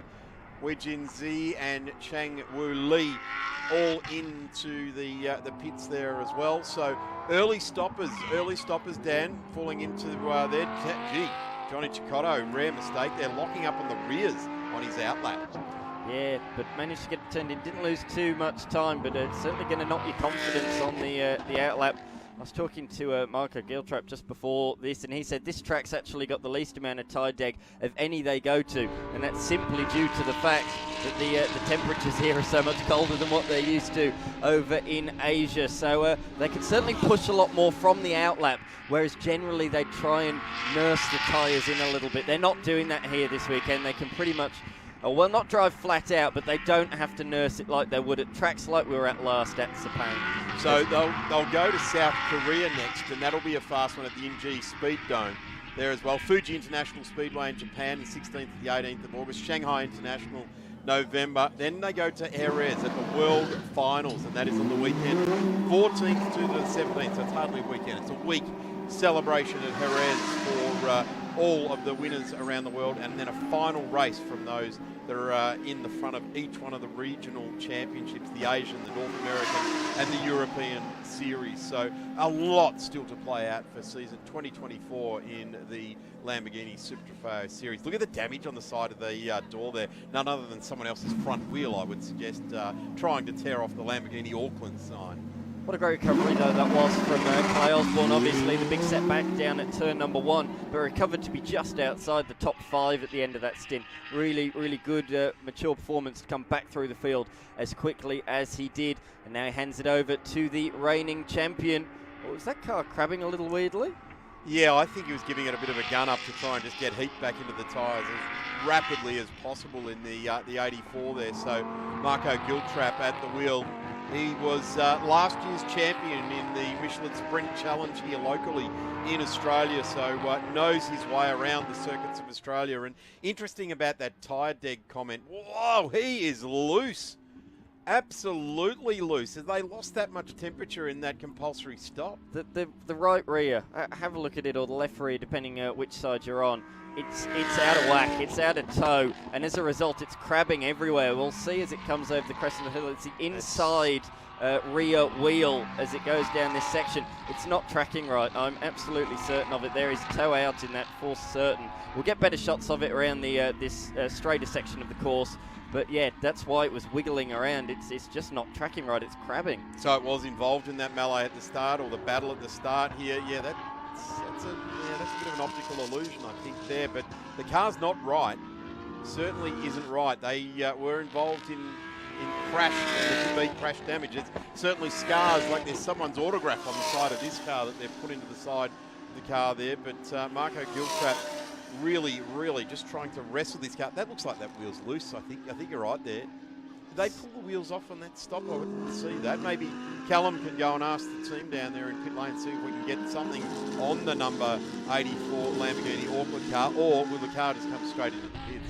Wei Jin Zi and Chang Wu Li all into the pits there as well. So early stoppers, Dan, falling into there. Gee, Johnny Chicotto, rare mistake. They're locking up on the rears on his outlap. Yeah, but managed to get it turned in. Didn't lose too much time, but it's certainly going to knock your confidence on the outlap. I was talking to Marco Giltrap just before this, and he said this track's actually got the least amount of tide deg of any they go to, and that's simply due to the fact that the temperatures here are so much colder than what they're used to over in Asia. So they can certainly push a lot more from the outlap, whereas generally they try and nurse the tyres in a little bit. They're not doing that here this weekend. They can pretty much, well, not drive flat out, but they don't have to nurse it like they would at tracks like we were at last at Sepang. So they'll go to South Korea next, and that'll be a fast one at the Inji Speed Dome there as well. Fuji International Speedway in Japan, the 16th to the 18th of August. Shanghai International, November. Then they go to Jerez at the World Finals, and that is on the weekend, 14th to the 17th. So it's hardly a weekend, it's a week celebration at Jerez for all of the winners around the world, and then a final race from those that are in the front of each one of the regional championships, the Asian, the North American and the European series. So a lot still to play out for season 2024 in the Lamborghini Super Trofeo series. Look at the damage on the side of the door there. None other than someone else's front wheel, I would suggest, trying to tear off the Lamborghini Auckland sign. What a great recovery though that was from Kai Osborne. Obviously the big setback down at turn number 1, but recovered to be just outside the top 5 at the end of that stint. Really, really good mature performance to come back through the field as quickly as he did. And now he hands it over to the reigning champion. Oh, was that car crabbing a little weirdly? Yeah, I think he was giving it a bit of a gun up to try and just get heat back into the tyres as rapidly as possible in the 84 there. So Marco Giltrap at the wheel. He was last year's champion in the Michelin Sprint Challenge here locally in Australia, so knows his way around the circuits of Australia. And interesting about that tyre deg comment, whoa, he is loose. Absolutely loose. Have they lost that much temperature in that compulsory stop? The right rear, have a look at it, or the left rear, depending which side you're on. It's out of whack, it's out of tow, and as a result it's crabbing everywhere. We'll see as it comes over the crest of the hill. It's the inside rear wheel as it goes down this section. It's not tracking right, I'm absolutely certain of it. There is tow out in that for certain. We'll get better shots of it around the this straighter section of the course, but yeah, that's why it was wiggling around. It's just not tracking right, it's crabbing. So it was involved in that melee at the start, or the battle at the start here. Yeah, that's a bit of an optical illusion, I think, there. But the car's not right. Certainly isn't right. They were involved in crash, crash damage. It's certainly scars, like there's someone's autograph on the side of this car that they've put into the side of the car there. But Marco Giltrap really just trying to wrestle this car. That looks like that wheel's loose, I think you're right there. Did they pull the wheels off on that stop? I didn't see that. Maybe Callum can go and ask the team down there in pit lane and see if we can get something on the number 84 Lamborghini Auckland car, or will the car just come straight into the pits?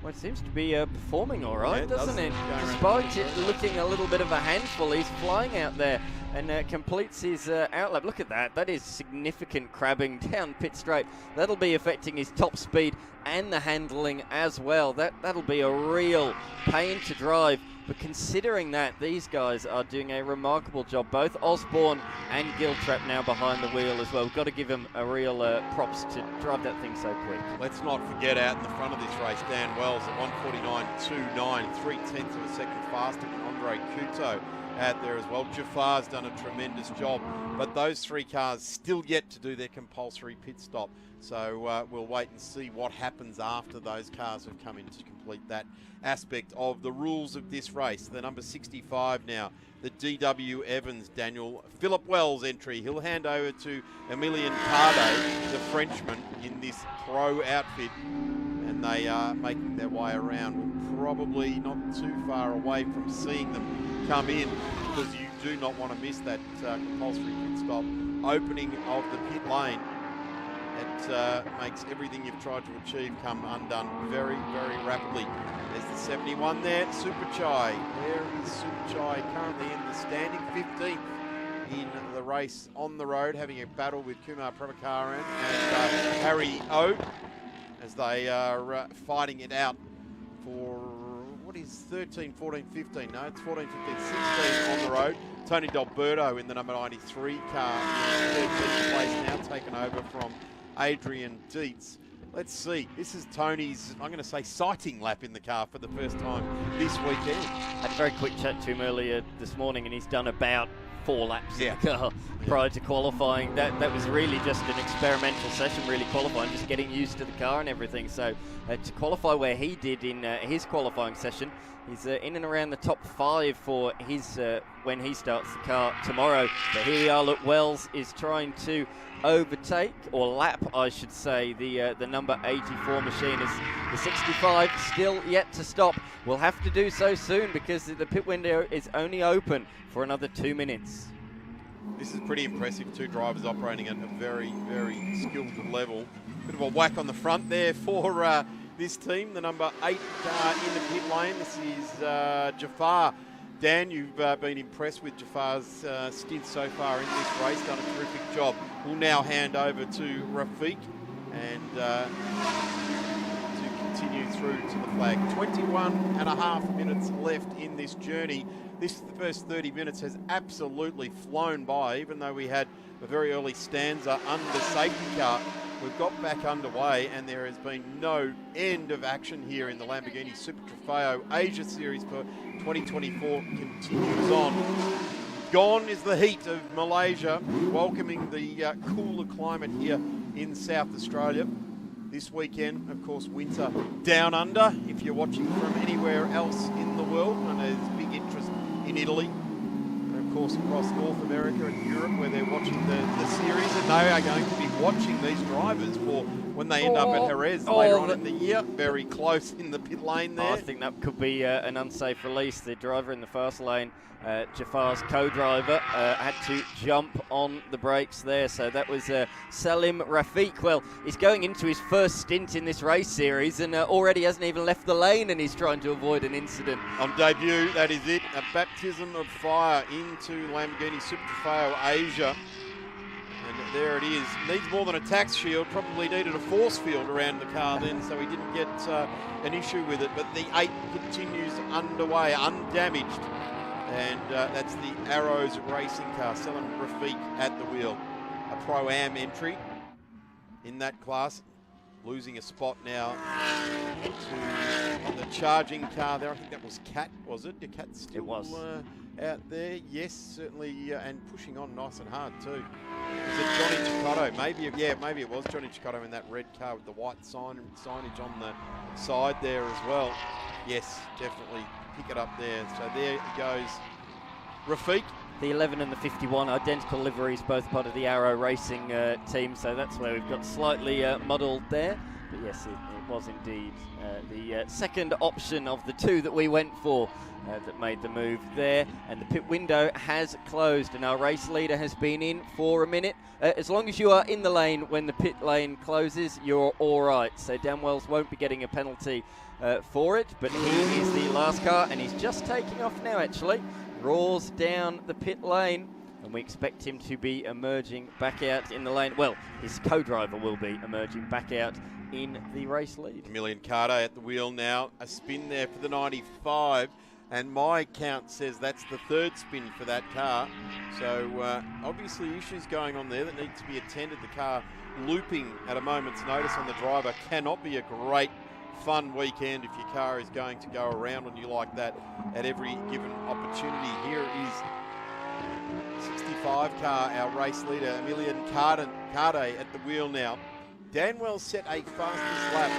Well, it seems to be performing all right, Yeah, doesn't it? Despite it looking a little bit of a handful, he's flying out there and completes his outlap. Look at that. That is significant crabbing down pit straight. That'll be affecting his top speed and the handling as well. That'll be a real pain to drive. But considering that, these guys are doing a remarkable job. Both Osborne and Giltrap now behind the wheel as well. We've got to give them a real props to drive that thing so quick. Let's not forget out in the front of this race, Dan Wells at 1:49.29, 3/10 of a second faster than Andre Couto out there as well. Jafar's done a tremendous job, but those three cars still yet to do their compulsory pit stop. So we'll wait and see what happens after those cars have come in to complete that aspect of the rules of this race. The number 65 now, the DW Evans, Daniel Philip Wells entry. He'll hand over to Emilien Cardo, the Frenchman, in this pro outfit, and they are making their way around. We're probably not too far away from seeing them come in, because you do not want to miss that compulsory pit stop opening of the pit lane. It makes everything you've tried to achieve come undone very rapidly. There's the 71 there, Super Chai. Where is Super Chai? Currently in the standing 15th in the race on the road, having a battle with Kumar Prabhakaran and Harry O, as they are fighting it out for, what is 13, 14, 15? No, it's 14, 15, 16 on the road. Tony D'Alberto in the number 93 car in 13th place now, taken over from Adrian Dietz. Let's see. This is Tony's, I'm going to say, sighting lap in the car for the first time this weekend. I had a very quick chat to him earlier this morning, and he's done about 4 laps in the car prior to qualifying. That was really just an experimental session, really qualifying, just getting used to the car and everything. So to qualify where he did in his qualifying session, he's in and around the top 5 for his when he starts the car tomorrow. But here we are. Look, Wells is trying to overtake, or lap I should say, the number 84 machine. Is the 65 still yet to stop. We'll have to do so soon, because the pit window is only open for another 2 minutes. This is pretty impressive. 2 drivers operating at a very skilled level. Bit of a whack on the front there for this team. The number 8 in the pit lane. This is Jafar. Dan, you've been impressed with Jafar's stint so far in this race, done a terrific job. We'll now hand over to Rafiq and to continue through to the flag. 21 and a half minutes left in this journey. The first 30 minutes has absolutely flown by, even though we had a very early stanza under safety car. We've got back underway, and there has been no end of action here in the Lamborghini Super Trofeo Asia Series for 2024 continues on. Gone is the heat of Malaysia, welcoming the cooler climate here in South Australia. This weekend, of course, winter down under, if you're watching from anywhere else in the world. I know there's big interest in Italy, and of course across North America and Europe, where they're watching the series, and they are going to be watching these drivers for when they end up at Jerez later on in the year. Very close in the pit lane there. I think that could be an unsafe release. The driver in the fast lane, Jafar's co-driver, had to jump on the brakes there. So that was Salim Rafiq. Well, he's going into his first stint in this race series and already hasn't even left the lane, and he's trying to avoid an incident. On debut, that is it. A baptism of fire into Lamborghini Super Trofeo Asia. And there it is. Needs more than a tax shield. Probably needed a force field around the car then, so he didn't get an issue with it. But the 8 continues underway, undamaged. And that's the Arrows racing car, Salim Rafiq at the wheel. A Pro-Am entry in that class. Losing a spot now to the charging car there. I think that was Cat, was it? Your Cat still it was. Out there? Yes, certainly, and pushing on nice and hard too. Is it Johnny Chicotto? Maybe it was Johnny Chicotto in that red car with the white signage on the side there as well. Yes, definitely pick it up there. So there he goes, Rafiq. The 11 and the 51, identical liveries, both part of the Arrow Racing team, so that's where we've got slightly muddled there. But yes, it was indeed the second option of the 2 that we went for that made the move there. And the pit window has closed, and our race leader has been in for a minute. As long as you are in the lane when the pit lane closes, you're all right. So Dan Wells won't be getting a penalty for it, but he is the last car, and he's just taking off now, actually. Roars down the pit lane, and we expect him to be emerging back out in the lane. Well, his co-driver will be emerging back out in the race lead. Emilian Cardo at the wheel now. A spin there for the 95, and my count says that's the 3rd spin for that car. So obviously issues going on there that need to be attended. The car looping at a moment's notice on the driver cannot be a great fun weekend if your car is going to go around on you like that at every given opportunity. Here is 65 car, our race leader, Emilian Carde at the wheel now. Dan Wells set a fastest lap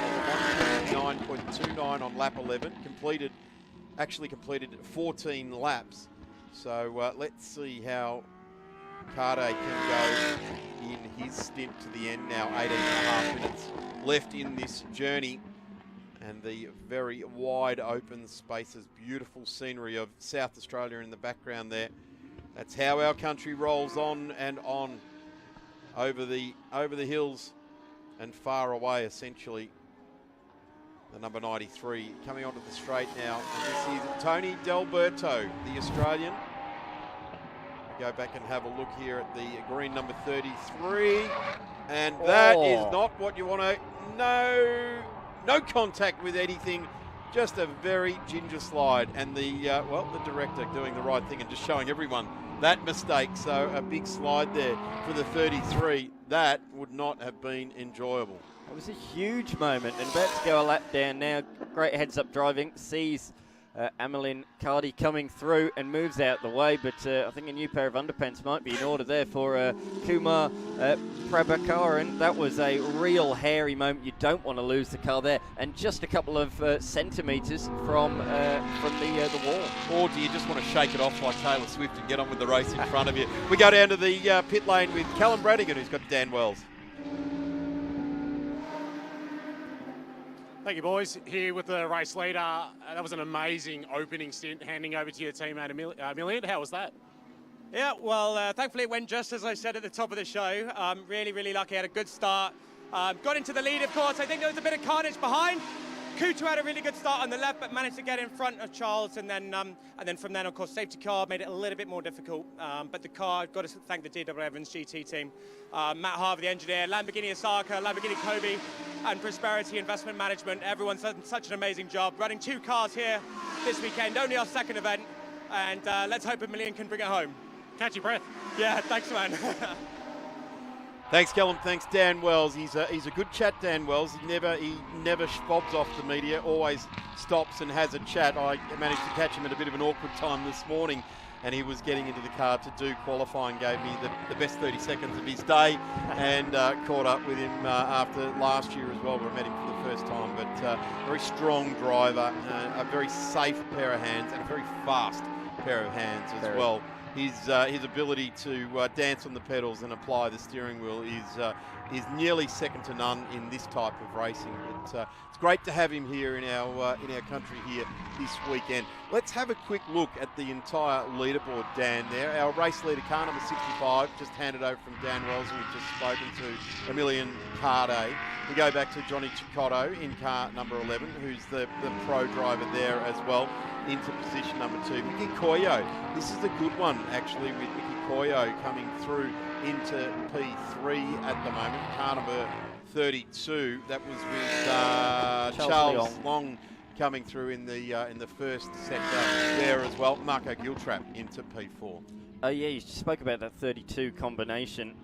of 1:29.29 on lap 11, actually completed 14 laps. So let's see how Carde can go in his stint to the end now. 18.5 minutes left in this journey. And the very wide open spaces, beautiful scenery of South Australia in the background there. That's how our country rolls on and on over the hills and far away, essentially. The number 93 coming onto the straight now. And this is Tony D'Alberto, the Australian. Go back and have a look here at the green number 33. And that is not what you want to know. No contact with anything, just a very ginger slide. And the director doing the right thing and just showing everyone that mistake. So a big slide there for the 33. That would not have been enjoyable. It was a huge moment, and about to go a lap down now. Great heads-up driving, sees Emilian Carde coming through and moves out the way, but I think a new pair of underpants might be in order there for Kumar Prabhakaran. That was a real hairy moment. You don't want to lose the car there, and just a couple of centimetres from the wall. Or do you just want to shake it off like Taylor Swift and get on with the race in front of you? We go down to the pit lane with Callum Brannigan, who's got Dan Wells. Thank you, boys. Here with the race leader. That was an amazing opening stint, handing over to your teammate, Emilian. How was that? Yeah, well, thankfully it went just as I said at the top of the show. Really, really lucky. Had a good start. Got into the lead, of course. I think there was a bit of carnage behind. Kutu had a really good start on the left, but managed to get in front of Charles, and then from then, of course, safety car made it a little bit more difficult. But the car, got to thank the DW Evans GT team, Matt Harvey, the engineer, Lamborghini Osaka, Lamborghini Kobe, and Prosperity Investment Management. Everyone's done such an amazing job running 2 cars here this weekend. Only our second event, and let's hope Emilian can bring it home. Catch your breath. Yeah, thanks, man. Thanks, Callum. Thanks, Dan Wells. He's a good chat, Dan Wells. He never fobs off the media. Always stops and has a chat. I managed to catch him at a bit of an awkward time this morning and he was getting into the car to do qualifying, gave me the best 30 seconds of his day, and caught up with him after last year as well. We met him for the first time, but very strong driver, a very safe pair of hands, and a very fast pair of hands as well. His ability to dance on the pedals and apply the steering wheel is nearly second to none in this type of racing. But it's great to have him here in our country here this weekend. Let's have a quick look at the entire leaderboard, Dan. There, our race leader, car number 65, just handed over from Dan Wells, and we've just spoken to Emilian Carde. We go back to Johnny Cicotto in car number 11, who's the pro driver there as well, into position number 2. Mickey Koyo, this is a good one actually, with Mickey Koyo coming through into P3 at the moment. Car number 32, that was with Charles Long coming through in the first sector there as well. Marco Giltrap into P4. Oh yeah, you spoke about that 32 combination.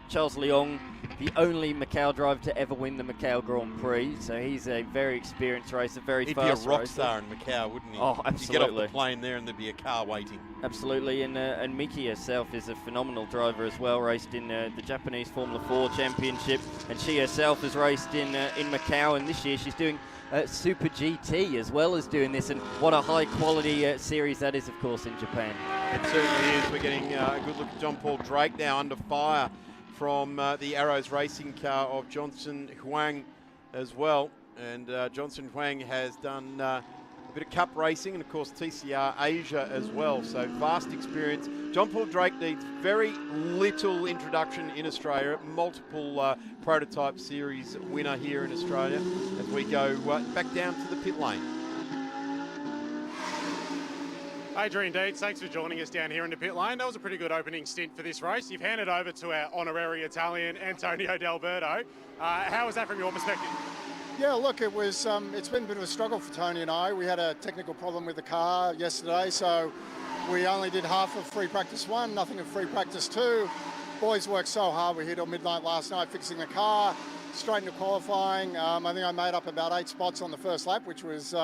Charles Leong, the only Macau driver to ever win the Macau Grand Prix, so he's a very experienced racer, very fast racer. He'd be a rock star in Macau, wouldn't he? Oh, absolutely. You get off the plane there and there'd be a car waiting. Absolutely, and Miki herself is a phenomenal driver as well, raced in the Japanese Formula 4 Championship, and she herself has raced in Macau, and this year she's doing Super GT as well as doing this, and what a high quality series that is, of course, in Japan. It certainly is. We're getting a good look at John Paul Drake now under fire from the Arrows racing car of Johnson Huang as well. And Johnson Huang has done a bit of cup racing and, of course, TCR Asia as well. So vast experience. John Paul Drake needs very little introduction in Australia. Multiple prototype series winner here in Australia as we go back down to the pit lane. Adrian Deeds, thanks for joining us down here in the pit lane. That was a pretty good opening stint for this race. You've handed over to our honorary Italian, Antonio D'Alberto. How was that from your perspective? Yeah, look, it's been a bit of a struggle for Tony and I. We had a technical problem with the car yesterday, so we only did half of free practice 1, nothing of free practice 2. Boys worked so hard. We hit till midnight last night fixing the car, straight into qualifying. I think I made up about 8 spots on the first lap, which was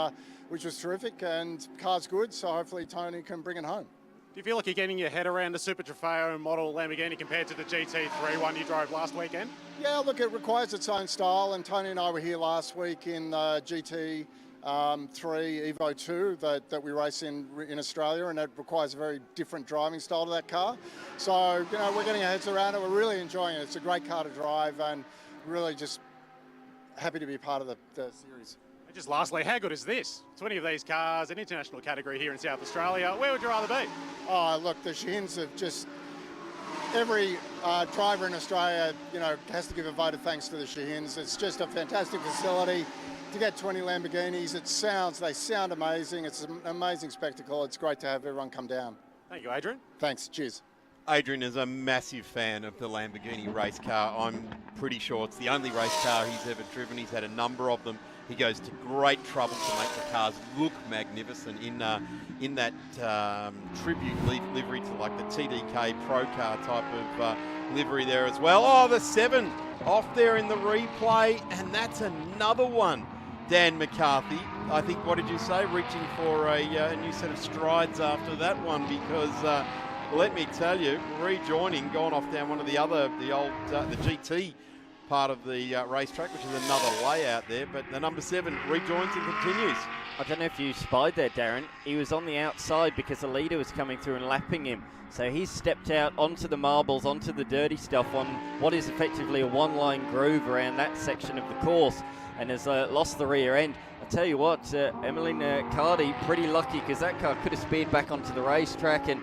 terrific, and car's good, so hopefully Tony can bring it home. Do you feel like you're getting your head around the Super Trofeo model Lamborghini compared to the GT3 one you drove last weekend? Yeah, look, it requires its own style, and Tony and I were here last week in GT3 Evo 2 that we race in Australia, and it requires a very different driving style to that car. So, we're getting our heads around it. We're really enjoying it. It's a great car to drive, and really just happy to be part of the series. And just lastly, how good is this? 20 of these cars, an international category here in South Australia. Where would you rather be? Oh, look, the Shahins have just... Every driver in Australia, has to give a vote of thanks to the Shahins. It's just a fantastic facility. To get 20 Lamborghinis, they sound amazing. It's an amazing spectacle. It's great to have everyone come down. Thank you, Adrian. Thanks. Cheers. Adrian is a massive fan of the Lamborghini race car. I'm pretty sure it's the only race car he's ever driven. He's had a number of them. He goes to great trouble to make the cars look magnificent in that tribute livery to like the TDK Pro Car type of livery there as well. Oh, the 7 off there in the replay, and that's another one. Dan McCarthy, I think, what did you say? Reaching for a new set of strides after that one, because let me tell you, rejoining, gone off down one of the GT part of the racetrack, which is another layout there, but the number 7 rejoins and continues. I don't know if you spied there, Darren. He was on the outside because the leader was coming through and lapping him. So he's stepped out onto the marbles, onto the dirty stuff on what is effectively a one-line groove around that section of the course, and has lost the rear end. I tell you what, Emmeline Cardi, pretty lucky, because that car could have speared back onto the racetrack and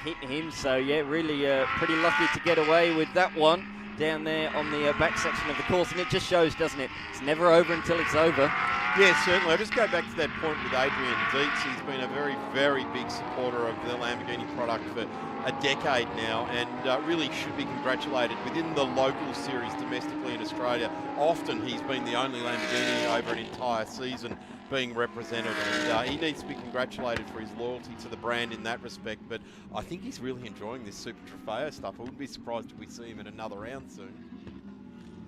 hit him. So yeah, really pretty lucky to get away with that one down there on the back section of the course, and it just shows, doesn't it? It's never over until it's over. Yeah, certainly. I'll just go back to that point with Adrian Dietz. He's been a very, very big supporter of the Lamborghini product for a decade now, and really should be congratulated within the local series domestically in Australia. Often he's been the only Lamborghini over an entire season being represented, and he needs to be congratulated for his loyalty to the brand in that respect. But I think he's really enjoying this Super Trofeo stuff. I wouldn't be surprised if we see him in another round soon.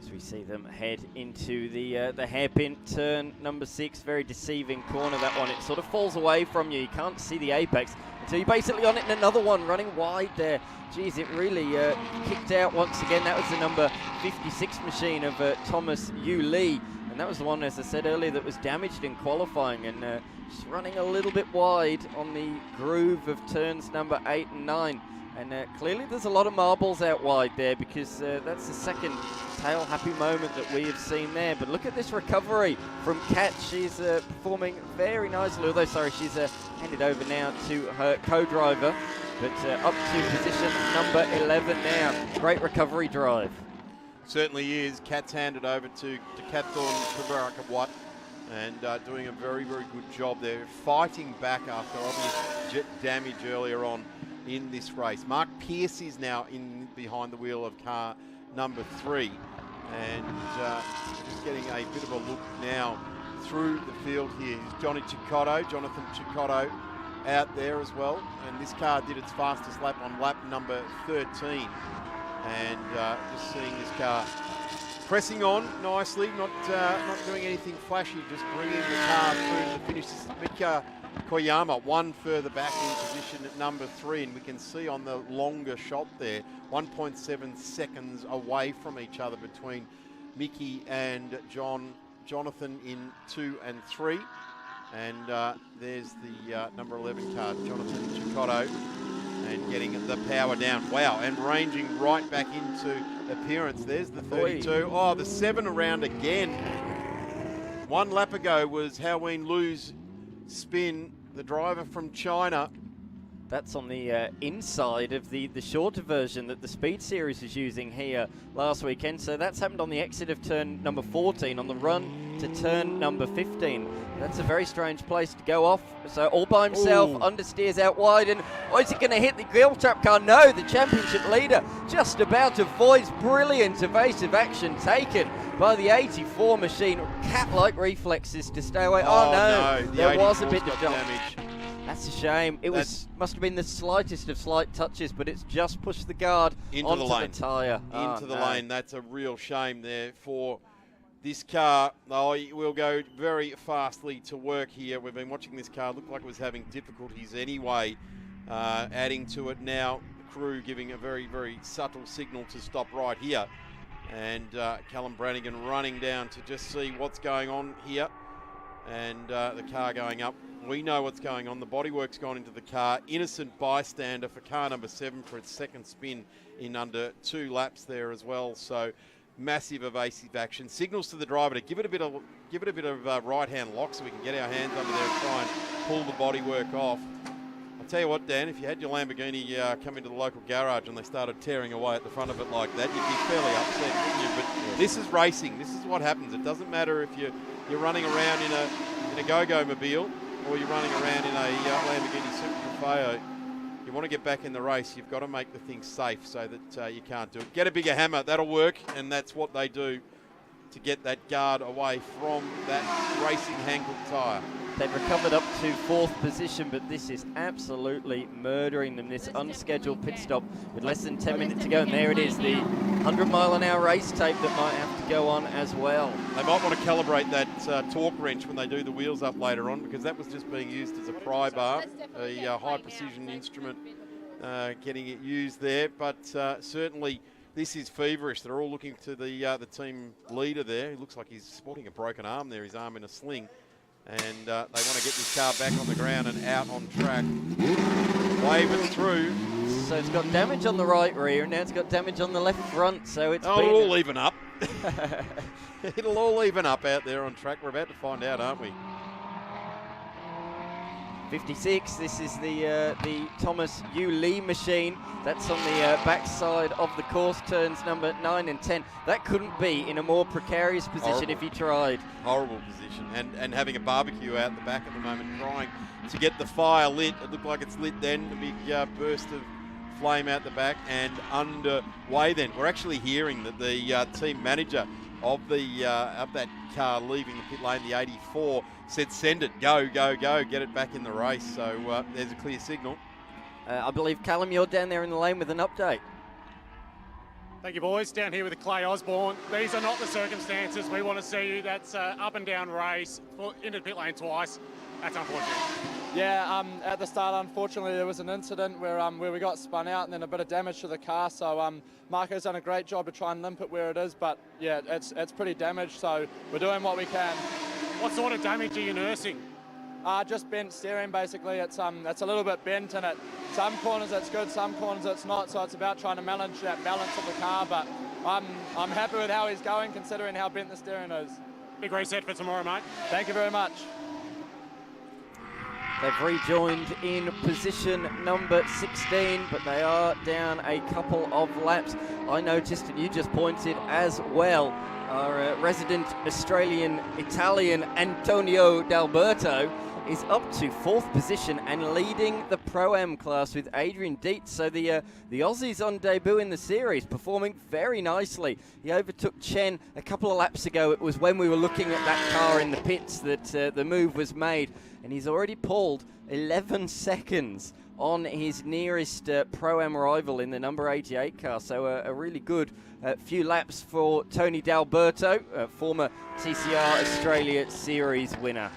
As we see them head into the hairpin turn number 6, very deceiving corner, that one. It sort of falls away from you. You can't see the apex So you're basically on it in another one, running wide there. Geez, it really kicked out once again. That was the number 56 machine of Thomas Yu Lee. And that was the one, as I said earlier, that was damaged in qualifying and just running a little bit wide on the groove of turns number 8 and 9. And clearly there's a lot of marbles out wide there, because that's the second tail happy moment that we have seen there. But look at this recovery from Kat. She's performing very nicely, although, sorry, she's handed over now to her co-driver. But up to position number 11 now. Great recovery drive. Certainly is. Kat's handed over to Kat Thorne and doing a very, very good job there. Fighting back after obvious jet damage earlier on in this race. Mark Pearce is now in behind the wheel of car number 3, and just getting a bit of a look now through the field here. Jonathan Cicotto out there as well, and this car did its fastest lap on lap number 13, and just seeing this car pressing on nicely, not doing anything flashy, just bringing the car through to the finish. This is Mika Koyama, one further back in position at number 3, and we can see on the longer shot there, 1.7 seconds away from each other between Mickey and Jonathan in 2 and 3. And there's the number 11 car, Jonathan Cicotto, and getting the power down. Wow, and ranging right back into appearance. There's the 32. Oh, the 7 around again. 1 lap ago was Hao-Ween Lu's spin, the driver from China. That's on the inside of the shorter version that the Speed Series is using here last weekend. So that's happened on the exit of turn number 14, on the run to turn number 15. That's a very strange place to go off. So all by himself, understeers out wide, and is it going to hit the gill trap car? No, the championship leader just about avoids. Brilliant evasive action taken by the 84 machine. Cat-like reflexes to stay away. Oh no, there was a bit of damage. That's a shame. It must have been the slightest of slight touches, but it's just pushed the guard onto the tyre. Into the lane. That's a real shame there for this car. Oh, it will go very fastly to work here. We've been watching this car. Looked like it was having difficulties anyway. Adding to it now, the crew giving a very, very subtle signal to stop right here. And Callum Brannigan running down to just see what's going on here. And the car going up. We know what's going on. The bodywork's gone into the car. Innocent bystander for car number 7 for its second spin in under 2 laps there as well. So massive evasive action. Signals to the driver to give it a bit of right hand lock so we can get our hands under there and try and pull the bodywork off. I'll tell you what, Dan, if you had your Lamborghini come into the local garage and they started tearing away at the front of it like that, you'd be fairly upset, wouldn't you? But this is racing. This is what happens. It doesn't matter if you're running around in a go-go mobile or you're running around in a Lamborghini Super Trofeo. You want to get back in the race, you've got to make the thing safe so that you can't do it. Get a bigger hammer, that'll work, and that's what they do to get that guard away from that racing Hankook tyre. They've recovered up to 4th position, but this is absolutely murdering them, this unscheduled pit stop with less than 10 minutes to go. And there it is, the 100-mile-an-hour race tape that might have to go on as well. They might want to calibrate that torque wrench when they do the wheels up later on, because that was just being used as a pry bar, a high-precision instrument getting it used there. But certainly this is feverish. They're all looking to the team leader there. He looks like he's sporting a broken arm there, his arm in a sling. And they want to get this car back on the ground and out on track. Wave it through. So it's got damage on the right rear, and now it's got damage on the left front. So it's it'll all even up. It'll all even up out there on track. We're about to find out, aren't we? 56, this is the Thomas Yu Lee machine. That's on the backside of the course, turns number 9 and 10. That couldn't be in a more precarious position if he tried. Horrible position. And having a barbecue out the back at the moment, trying to get the fire lit. It looked like it's lit then, a big burst of flame out the back and underway then. We're actually hearing that the team manager of that car leaving the pit lane, the 84, said send it, go, get it back in the race. So there's a clear signal. I believe, Callum, you're down there in the lane with an update. Thank you, boys. Down here with Clay Osborne. These are not the circumstances we want to see. That's up and down race, into the pit lane twice. That's unfortunate. Yeah, at the start, unfortunately, there was an incident where we got spun out and then a bit of damage to the car. So Marco's done a great job to try and limp it where it is, but yeah, it's pretty damaged. So we're doing what we can. What sort of damage are you nursing? Just bent steering, basically. It's a little bit bent, and some corners it's good, some corners it's not. So it's about trying to manage that balance of the car. But I'm happy with how he's going, considering how bent the steering is. Big reset for tomorrow, mate. Thank you very much. They've rejoined in position number 16, but they are down a couple of laps. I noticed, and you just pointed as well, our resident Australian-Italian Antonio D'Alberto is up to 4th position and leading the Pro-Am class with Adrian Dietz. So the Aussies on debut in the series, performing very nicely. He overtook Chen a couple of laps ago. It was when we were looking at that car in the pits that the move was made. And he's already pulled 11 seconds on his nearest Pro-Am rival in the number 88 car. So a really good few laps for Tony D'Alberto, former TCR Australia Series winner.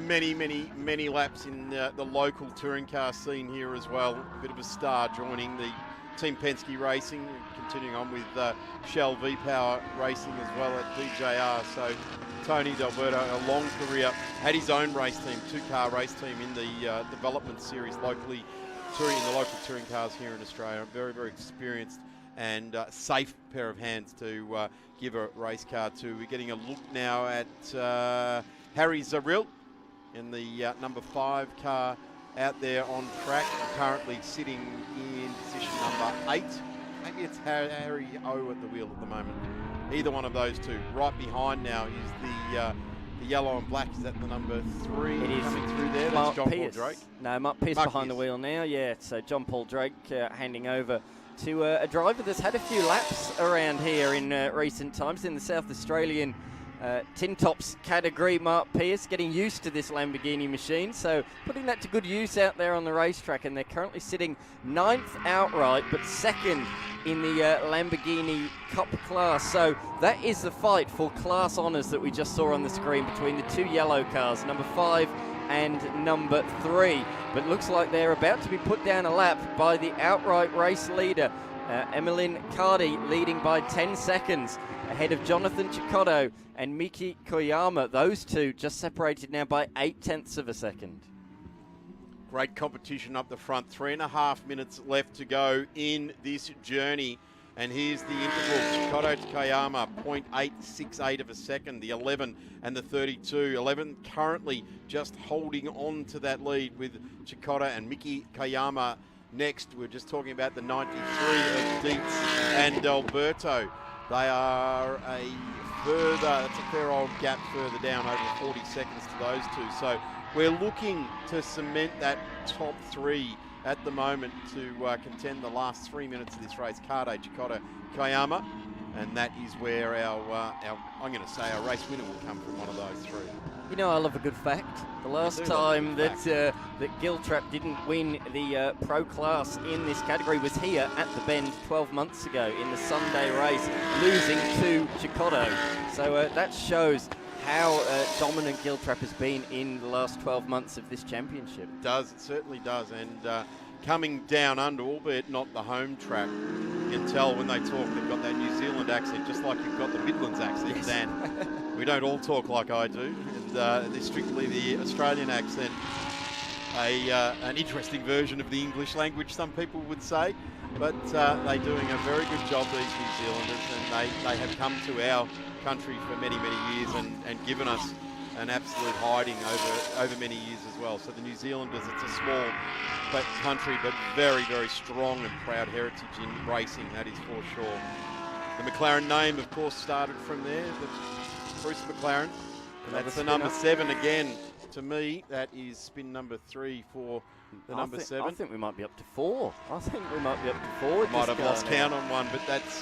Many laps in the local touring car scene here as well. A bit of a star joining the Team Penske Racing, continuing on with Shell V-Power Racing as well at DJR. So Tony D'Alberto, a long career, had his own race team, 2-car race team in the development series locally, touring in the local touring cars here in Australia. Very, very experienced and safe pair of hands to give a race car to. We're getting a look now at Harry Zaril in the number 5 car out there on track, currently sitting in position number 8. Maybe it's Harry O at the wheel at the moment. Either one of those two. Right behind now is the yellow and black. Is that the number 3 it is coming through there? Mark That's John Pierce. Paul Drake. No, Mark Pierce behind the wheel now. Yeah, so John Paul Drake handing over to a driver that's had a few laps around here in recent times in the South Australian Tin Tops category. Mark Pierce getting used to this Lamborghini machine, so putting that to good use out there on the racetrack, and they're currently sitting 9th outright, but 2nd in the Lamborghini Cup class. So that is the fight for class honours that we just saw on the screen between the 2 yellow cars, number 5 and number 3. But looks like they're about to be put down a lap by the outright race leader, Emmeline Cardi, leading by 10 seconds ahead of Jonathan Cicotto and Miki Koyama. Those two just separated now by 0.8 of a second. Great competition up the front. 3.5 minutes left to go in this journey. And here's the interval. Cicotto to Koyama, 0.868 of a second. The 11 and the 32. 11 currently just holding on to that lead with Cicotto and Miki Koyama next. We're just talking about the 93 of Dietz and D'Alberto. They are that's a fair old gap further down, over 40 seconds to those two. So we're looking to cement that top 3 at the moment to contend the last 3 minutes of this race. Carde, Cicotto, Koyama, and that is where our I'm going to say our race winner will come from one of those 3. You know, I love a good fact. The last time that Giltrap didn't win the pro class in this category was here at the Bend 12 months ago in the Sunday race, losing to Cicotto. So that shows how dominant Giltrap has been in the last 12 months of this championship. It does, it certainly does. And coming down under, albeit not the home track, you can tell when they talk they've got that New Zealand accent, just like you've got the Midlands accent, yes. Dan. We don't all talk like I do, and they're strictly the Australian accent. An interesting version of the English language, some people would say, but they're doing a very good job, these New Zealanders, and they have come to our country for many, many years and given us an absolute hiding over many years as well. So the New Zealanders, it's a small country, but very, very strong and proud heritage in racing, that is for sure. The McLaren name, of course, started from there, Bruce McLaren. And that's the number 7 again. To me, that is spin number 3 for the number 7. I think we might be up to 4. We might have lost count on one, but that's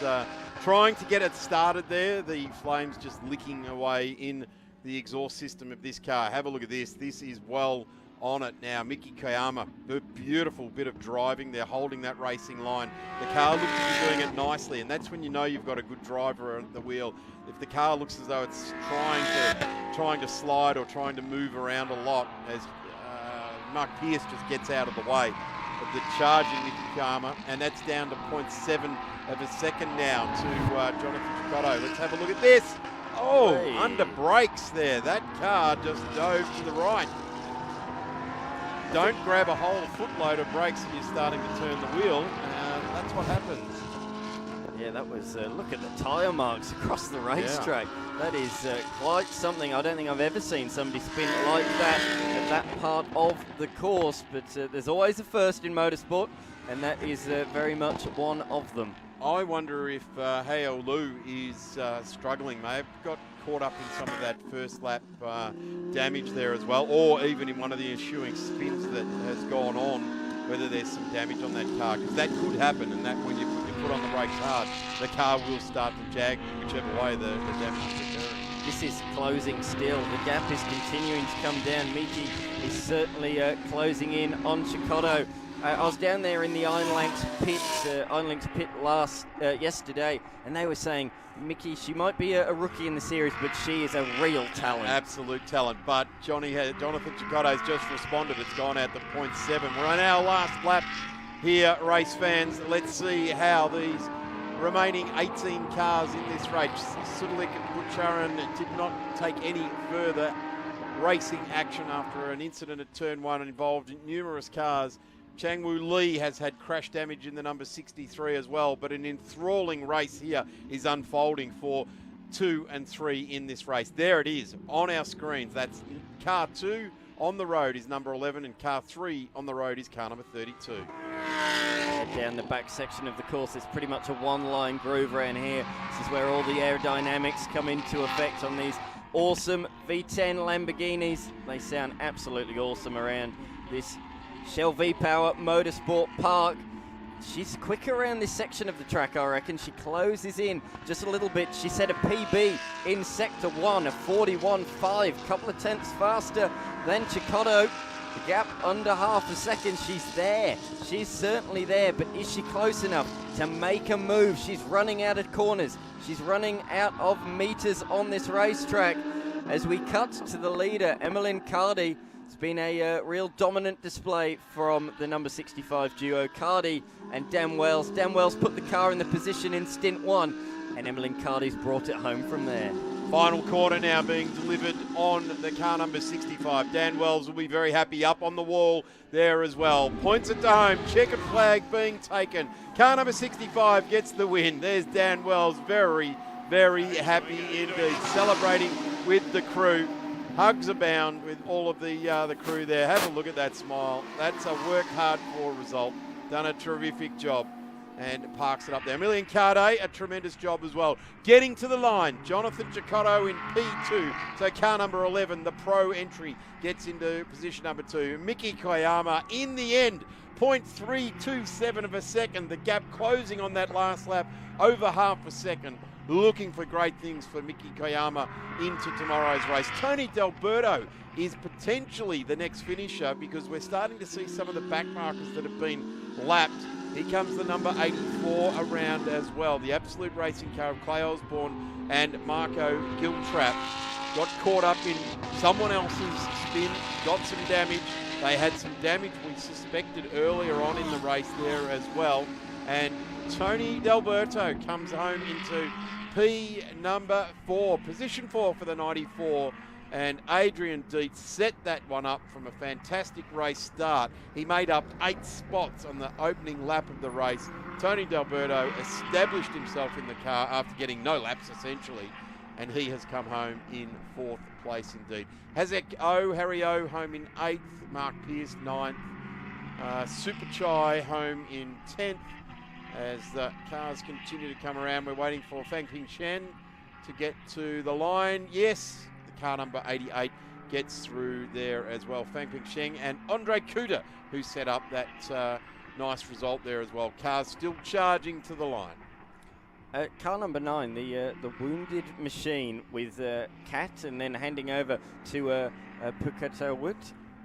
trying to get it started there. The flames just licking away in the exhaust system of this car. Have a look at this. This is well on it now. Miki Koyama, a beautiful bit of driving. They're holding that racing line. The car looks to be doing it nicely, and that's when you know you've got a good driver at the wheel. If the car looks as though it's trying to slide or trying to move around a lot, as Mark Pierce just gets out of the way of the charging Miki Koyama, and that's down to 0.7 of a second now to Jonathan Chicotto. Let's have a look at this. Oh, Hey. Under brakes there. That car just dove to the right. Don't grab a whole footload of brakes when you're starting to turn the wheel. That's what happens. Yeah, that was, look at the tyre marks across the racetrack. That is quite something. I don't think I've ever seen somebody spin like that at that part of the course, but there's always a first in motorsport, and that is very much one of them. I wonder if Heo Lu is struggling. May have got caught up in some of that first lap damage there as well, or even in one of the ensuing spins that has gone on, whether there's some damage on that car, because that could happen, and that when you put your foot on the brakes hard, the car will start to jag whichever way the damage is occurring. This is closing still. The gap is continuing to come down. Miki is certainly closing in on Chicotto. I was down there in the Ironlinks pit yesterday, and they were saying, Miki, she might be a rookie in the series, but she is a real talent. Absolute talent. But Jonathan Chicotto's just responded. It's gone out to 0.7. We're on our last lap here, race fans. Let's see how these remaining 18 cars in this race. Sudulik and Butcharan did not take any further racing action after an incident at turn 1 involved numerous cars. Changwoo Lee has had crash damage in the number 63 as well, but an enthralling race here is unfolding for 2 and 3 in this race. There it is on our screens. That's car 2 on the road is number 11, and car 3 on the road is car number 32. Down the back section of the course, it's pretty much a one-line groove around here. This is where all the aerodynamics come into effect on these awesome V10 Lamborghinis. They sound absolutely awesome around this Shell V-Power Motorsport Park. She's quick around this section of the track, I reckon. She closes in just a little bit. She set a PB in Sector 1, a 41.5, couple of tenths faster than Chicotto. The gap under half a second. She's there. She's certainly there, but is she close enough to make a move? She's running out of corners. She's running out of meters on this racetrack. As we cut to the leader, Emmeline Cardy. It's been a real dominant display from the number 65 duo, Cardy and Dan Wells. Dan Wells put the car in the position in stint 1, and Emmeline Cardy's brought it home from there. Final quarter now being delivered on the car number 65. Dan Wells will be very happy up on the wall there as well. Points it to home, checkered flag being taken. Car number 65 gets the win. There's Dan Wells, very, very happy indeed, celebrating with the crew. Hugs abound with all of the crew there. Have a look at that smile. That's a work hard for result. Done a terrific job and parks it up there. Emmeline Cardy, a tremendous job as well. Getting to the line, Jonathan Chicotto in P2. So car number 11, the pro entry, gets into position number 2. Miki Koyama in the end, 0.327 of a second. The gap closing on that last lap, over half a second. Looking for great things for Miki Koyama into tomorrow's race. Tony D'Alberto is potentially the next finisher, because we're starting to see some of the back markers that have been lapped. Here comes the number 84 around as well. The absolute racing car of Clay Osborne and Marco Giltrap got caught up in someone else's spin, got some damage. They had some damage we suspected earlier on in the race there as well. And Tony D'Alberto comes home into P number 4, position 4 for the 94, and Adrian Dietz set that one up from a fantastic race start. He made up 8 spots on the opening lap of the race. Tony D'Alberto established himself in the car after getting no laps essentially, and he has come home in 4th place indeed. Harry O home in 8th, Mark Pierce 9th, Super Chai home in 10th. As the cars continue to come around, we're waiting for Fang Ping Shen to get to the line. Yes, the car number 88 gets through there as well. Fang Ping Shen and Andre Kuda, who set up that nice result there as well. Cars still charging to the line. Car number 9, the wounded machine with Kat, and then handing over to Pukatawut.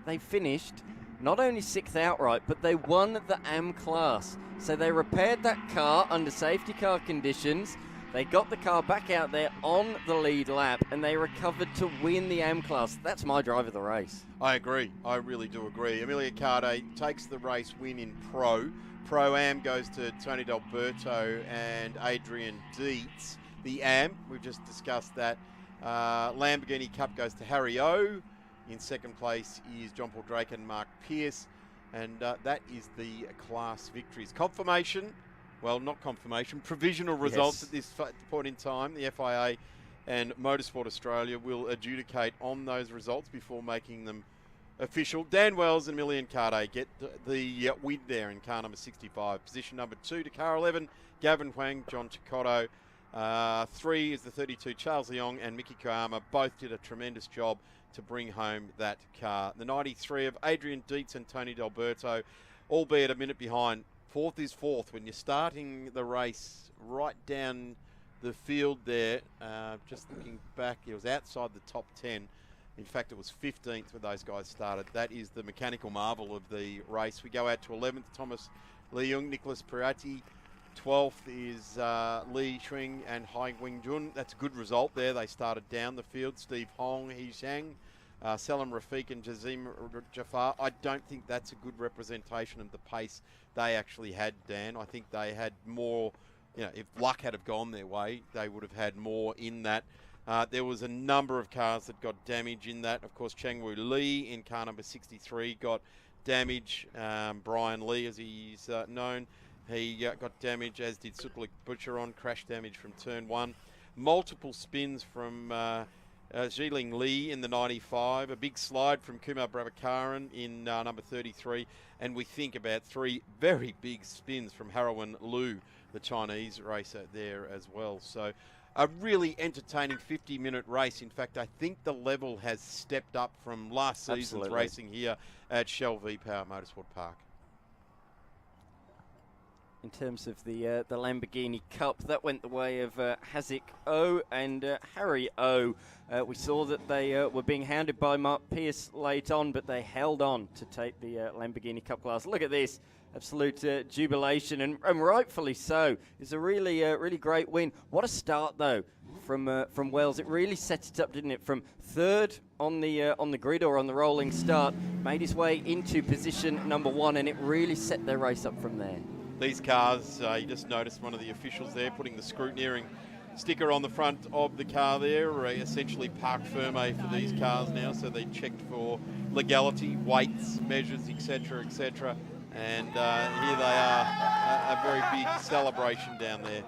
they finished not only 6th outright, but they won the AM class. So they repaired that car under safety car conditions. They got the car back out there on the lead lap, and they recovered to win the AM class. That's my drive of the race. I agree. I really do agree. Emilia Carde takes the race win in Pro. Pro-Am goes to Tony D'Alberto and Adrian Dietz. The AM, we've just discussed that. Lamborghini Cup goes to Harry O. In second place is John Paul Drake and Mark Pierce. And that is the class victories. Confirmation, well, not confirmation, provisional results at this point in time. The FIA and Motorsport Australia will adjudicate on those results before making them official. Dan Wells and Emilian Carde get the win there in car number 65. Position number 2 to car 11, Gavin Huang, John Chicotto. 3 is the 32, Charles Leong and Mickey Koyama. Both did a tremendous job to bring home that car. The 93 of Adrian Dietz and Tony D'Alberto, albeit a minute behind. 4th is 4th. When you're starting the race right down the field there, just looking back, it was outside the top 10. In fact, it was 15th when those guys started. That is the mechanical marvel of the race. We go out to 11th, Thomas Leung, Nicholas Pirati. 12th is Li Shuing and Hai Wengjun. That's a good result there. They started down the field. Steve Hong, He Xiang, Salam Rafiq and Jazim Jafar. I don't think that's a good representation of the pace they actually had, Dan. I think they had more, if luck had have gone their way, they would have had more in that. There was a number of cars that got damage in that. Of course, Changwoo Lee in car number 63 got damage. Brian Lee, as he's known, he got damage, as did Sutlik Butcheron, crash damage from turn 1. Multiple spins from Jiling Lee in the 95. A big slide from Kumar Bravacharan in number 33. And we think about 3 very big spins from Harawan Liu, the Chinese racer there as well. So a really entertaining 50-minute race. In fact, I think the level has stepped up from last season's racing here at Shell V-Power Motorsport Park. In terms of the Lamborghini Cup, that went the way of Hazik O and Harry O. We saw that they were being hounded by Mark Pierce late on, but they held on to take the Lamborghini Cup class. Look at this. Absolute jubilation, and rightfully so. It's a really great win. What a start, though, from Wells. It really set it up, didn't it? From third on the grid or on the rolling start, made his way into position number 1, and it really set their race up from there. These cars, you just noticed one of the officials there putting the scrutineering sticker on the front of the car there, essentially parc ferme for these cars now, so they checked for legality, weights, measures, etc., etc. And here they are, a very big celebration down there.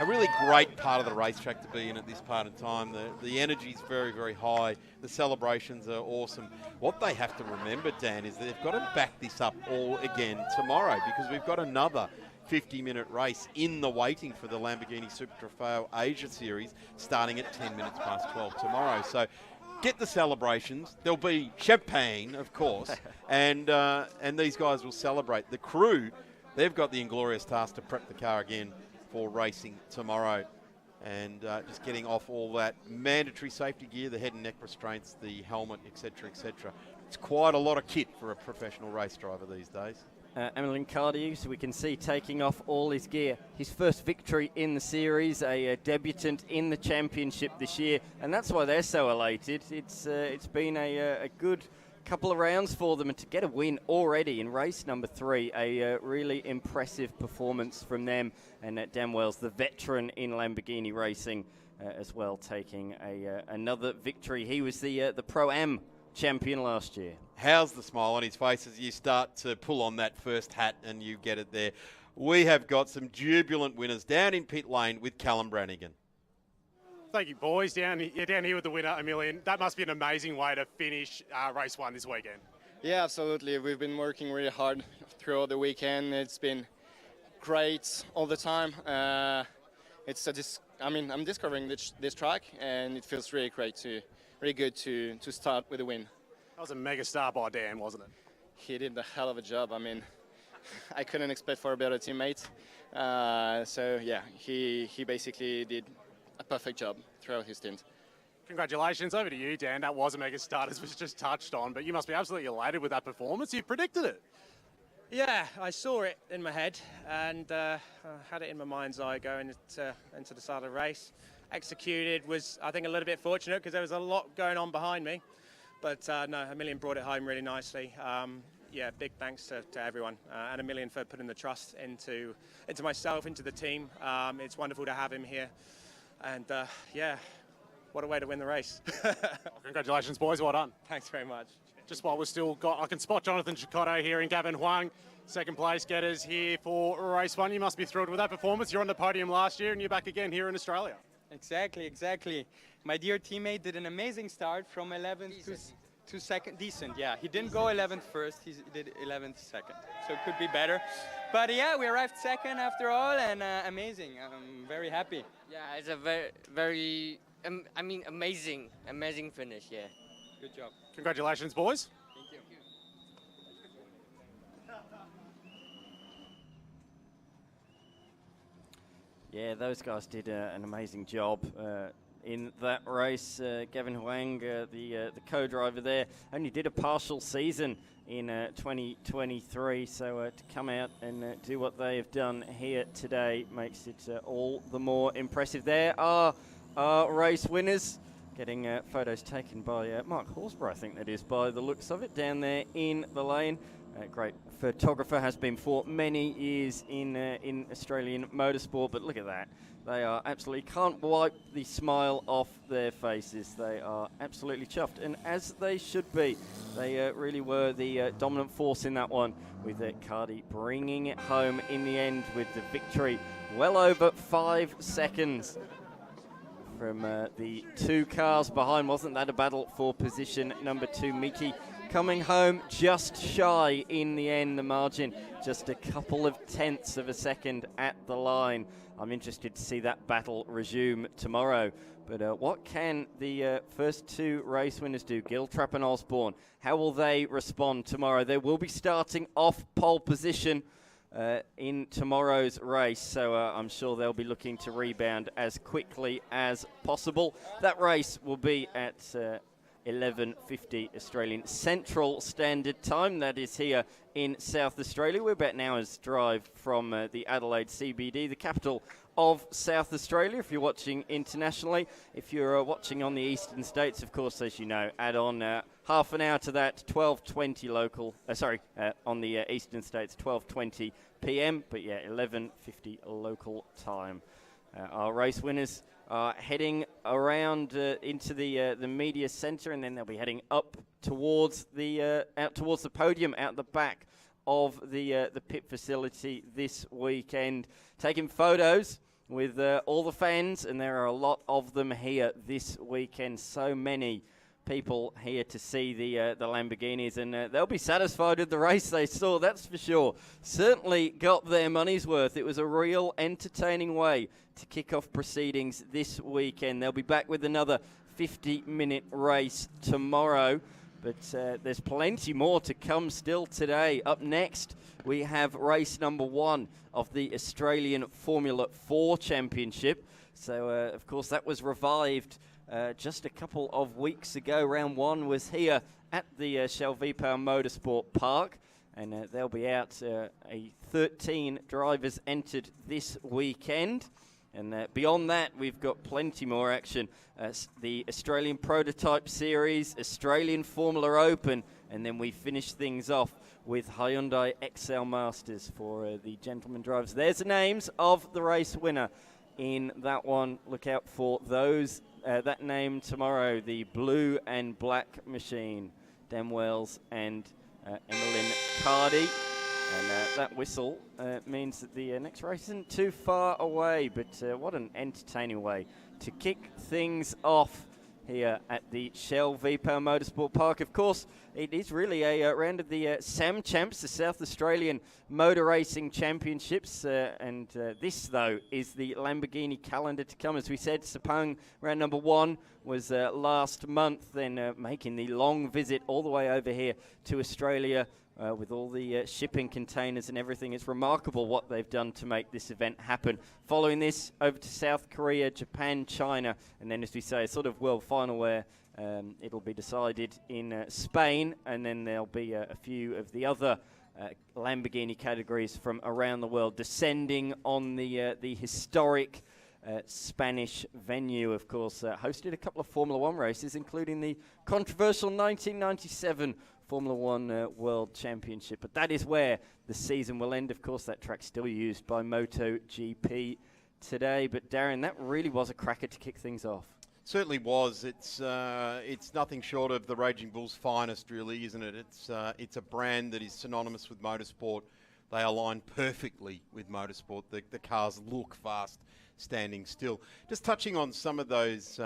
A really great part of the racetrack to be in at this part of time. The energy's very high. The celebrations are awesome. What they have to remember, Dan, is that they've got to back this up all again tomorrow, because we've got another 50-minute race in the waiting for the Lamborghini Super Trofeo Asia Series, starting at 10 minutes past 12 tomorrow. So get the celebrations. There'll be champagne, of course, and these guys will celebrate. The crew, they've got the inglorious task to prep the car again for racing tomorrow, and just getting off all that mandatory safety gear, the head and neck restraints, the helmet, etc., etc. It's quite a lot of kit for a professional race driver these days. Emilian Carde, so we can see, taking off all his gear. His first victory in the series, a debutant in the championship this year, and that's why they're so elated. It's been a good couple of rounds for them, and to get a win already in race number 3, a really impressive performance from them. And Dan Wells, the veteran in Lamborghini racing, as well, taking another victory. He was the Pro-Am champion last year. How's the smile on his face as you start to pull on that first hat and you get it there? We have got some jubilant winners down in pit lane with Callum Brannigan. Thank you, boys. Down here with the winner, Emilian. That must be an amazing way to finish race 1 this weekend. Yeah, absolutely. We've been working really hard throughout the weekend. It's been great all the time. I'm discovering this track, and it feels really good to start with a win. That was a mega start by Dan, wasn't it? He did a hell of a job. I mean, I couldn't expect for a better teammate. So yeah, he basically did a perfect job throughout his stint. Congratulations. Over to you, Dan. That was a mega start, as was just touched on, but you must be absolutely elated with that performance. You predicted it. Yeah, I saw it in my head and I had it in my mind's eye going into the start of the race. Executed, was I think a little bit fortunate because there was a lot going on behind me, but no, a million brought it home really nicely. Yeah, big thanks to everyone and a million for putting the trust into myself, into the team. It's wonderful to have him here, and yeah, what a way to win the race. Congratulations, boys. Well done. Thanks very much. Just while we've still got, I can spot Jonathan Chicotto here and Gavin Huang, second place getters here for race 1. You must be thrilled with that performance. You're on the podium last year and you're back again here in Australia. Exactly. My dear teammate did an amazing start from 11th to second. Decent, yeah. He didn't go 11th first, he did 11th second. So it could be better. But yeah, we arrived second after all, and amazing. I'm very happy. Yeah, it's a very amazing finish, yeah. Good job. Congratulations, boys. Thank you. Yeah, those guys did an amazing job in that race. Gavin Huang, the co-driver there, only did a partial season in 2023, so to come out and do what they have done here today makes it all the more impressive. There are our race winners. Getting photos taken by Mark Horsburgh, I think that is, by the looks of it, down there in the lane. Great photographer, has been for many years in Australian motorsport, but look at that. They are absolutely, can't wipe the smile off their faces. They are absolutely chuffed, and as they should be. They really were the dominant force in that one, with Cardi bringing it home in the end with the victory. Well over 5 seconds from the 2 cars behind. Wasn't that a battle for position number 2? Miki coming home just shy in the end, the margin just a couple of tenths of a second at the line. I'm interested to see that battle resume tomorrow. But what can the first 2 race winners do? Giltrap and Osborne, how will they respond tomorrow? They will be starting off pole position in tomorrow's race, so I'm sure they'll be looking to rebound as quickly as possible. That race will be at 11:50 Australian Central Standard Time. That is here in South Australia. We're about an hour's drive from the Adelaide CBD, the capital of South Australia, if you're watching internationally. If you're watching on the eastern states, of course, as you know, add on half an hour to that, 12:20 local, on the eastern states, 12:20 p.m., but yeah, 11:50 local time. Our race winners are heading around into the media centre, and then they'll be heading up towards the out towards the podium out the back of the pit facility this weekend, taking photos with all the fans, and there are a lot of them here this weekend. So many people here to see the Lamborghinis, and they'll be satisfied with the race they saw, that's for sure. Certainly got their money's worth. It was a real entertaining way to kick off proceedings this weekend. They'll be back with another 50-minute race tomorrow, but there's plenty more to come still today. Up next, we have race number 1 of the Australian Formula 4 Championship. So, of course, that was revived just a couple of weeks ago. Round 1 was here at the Shell V-Power Motorsport Park, and they'll be out. 13 drivers entered this weekend. And beyond that, we've got plenty more action. The Australian Prototype Series, Australian Formula Open, and then we finish things off with Hyundai XL Masters for the gentleman drivers. There's the names of the race winner in that one. Look out for those. That name tomorrow, the blue and black machine, Dan Wells and Emmeline Cardi. And that whistle means that the next race isn't too far away, but what an entertaining way to kick things off here at the Shell V-Power Motorsport Park. Of course, it is really a round of the SAM Champs, the South Australian Motor Racing Championships, and this, though, is the Lamborghini calendar to come. As we said, Sepang, round number 1, was last month, then making the long visit all the way over here to Australia with all the shipping containers and everything. It's remarkable what they've done to make this event happen. Following this, over to South Korea, Japan, China, and then, as we say, a sort of world final where it'll be decided in Spain, and then there'll be a few of the other Lamborghini categories from around the world descending on the historic Spanish venue. Of course, hosted a couple of Formula One races, including the controversial 1997 Formula One World Championship. But that is where the season will end. Of course, that track's still used by MotoGP today. But Darren, that really was a cracker to kick things off. Certainly was. It's nothing short of the Raging Bull's finest, really, isn't it? It's a brand that is synonymous with motorsport. They align perfectly with motorsport. The cars look fast, standing still. Just touching on some of those,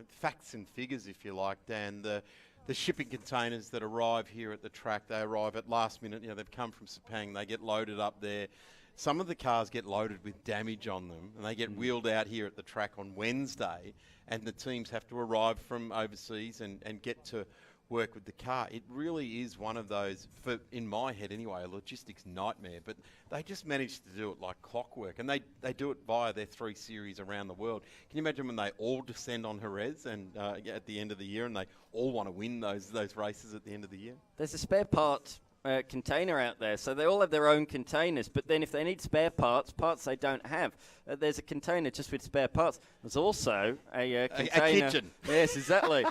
facts and figures, if you like, Dan. The shipping containers that arrive here at the track, they arrive at last minute. They've come from Sepang. They get loaded up there. Some of the cars get loaded with damage on them, and they get wheeled out here at the track on Wednesday, and the teams have to arrive from overseas and get to work with the car. It really is one of those, in my head anyway, a logistics nightmare, but they just managed to do it like clockwork, and they do it via their 3 series around the world. Can you imagine when they all descend on Jerez and at the end of the year, and they all want to win those races at the end of the year? There's a spare parts container out there, so they all have their own containers, but then if they need spare parts they don't have, there's a container just with spare parts. There's also a container. A kitchen. Yes, exactly.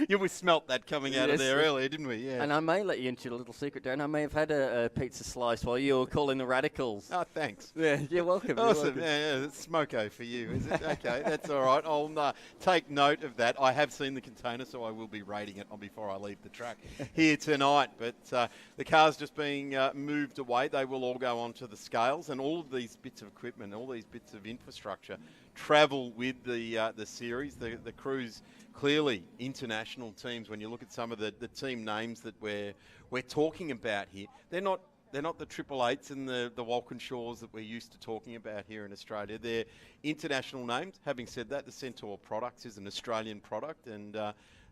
We smelt that coming out of there earlier, didn't we? Yeah. And I may let you into a little secret, Darren. I may have had a pizza slice while you were calling the radicals. Oh, thanks. Yeah, you're welcome. Awesome. Yeah, it's smoko for you, is it? Okay, that's all right. I'll take note of that. I have seen the container, so I will be rating it on before I leave the track here tonight. But the car's just being moved away. They will all go onto the scales, and all of these bits of equipment, all these bits of infrastructure travel with the series. The crews, clearly international teams. When you look at some of the team names that we're talking about here, they're not the Triple 8s and the Walkinshaws that we're used to talking about here in Australia. They're international names. Having said that, the Centaur Products is an Australian product, and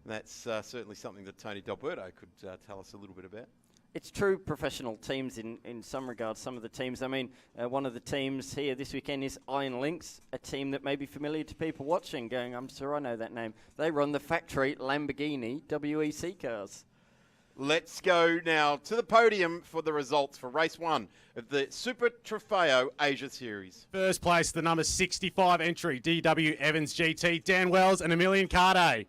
that's certainly something that Tony D'Alberto could tell us a little bit about. It's true professional teams in some regards, some of the teams. I mean, one of the teams here this weekend is Iron Lynx, a team that may be familiar to people watching, going, I'm sure I know that name. They run the factory Lamborghini WEC cars. Let's go now to the podium for the results for race 1 of the Super Trofeo Asia Series. First place, the number 65 entry, DW Evans GT, Dan Wells and Emilian Carde.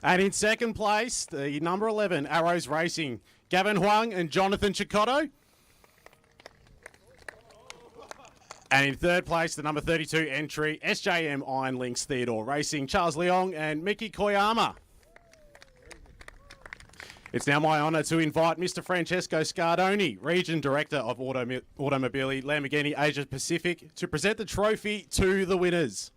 And in second place, the number 11, Arrows Racing, Gavin Huang and Jonathan Chicotto. And in third place, the number 32 entry, SJM Iron Lynx Theodore Racing, Charles Leong and Miki Koyama. It's now my honour to invite Mr. Francesco Scardoni, Region Director of Automobili Lamborghini Asia Pacific, to present the trophy to the winners.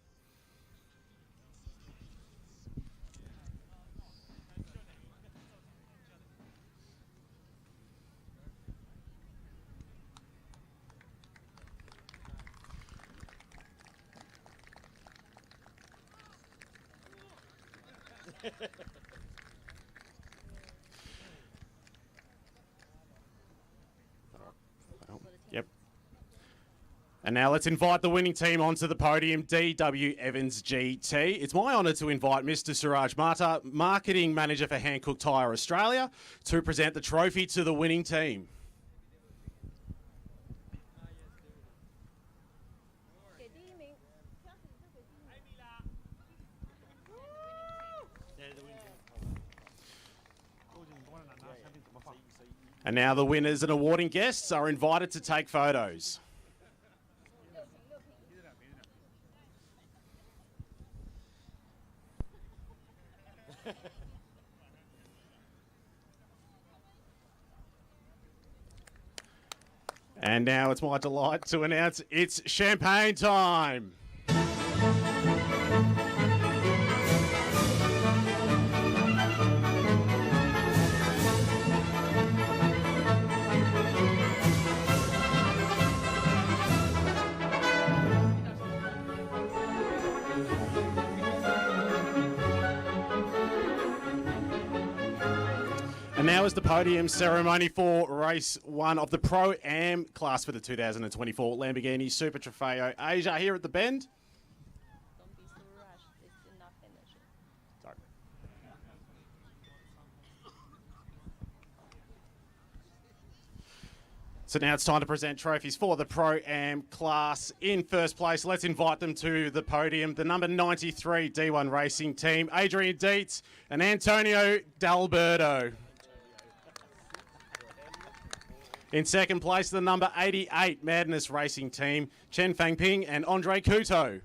Yep. And now let's invite the winning team onto the podium, DW Evans GT. It's my honour to invite Mr. Suraj Mata, Marketing Manager for Hankook Tyre Australia, to present the trophy to the winning team. And now the winners and awarding guests are invited to take photos. And now it's my delight to announce it's champagne time. And now is the podium ceremony for race 1 of the Pro-Am class for the 2024 Lamborghini Super Trofeo Asia here at the Bend. Don't be so rushed. They still not finished. Sorry. So now it's time to present trophies for the Pro-Am class. In first place, let's invite them to the podium. The number 93 D1 Racing Team, Adrian Dietz and Antonio D'Alberto. In second place, the number 88 Madness Racing Team, Chen Fangping and Andre Couto.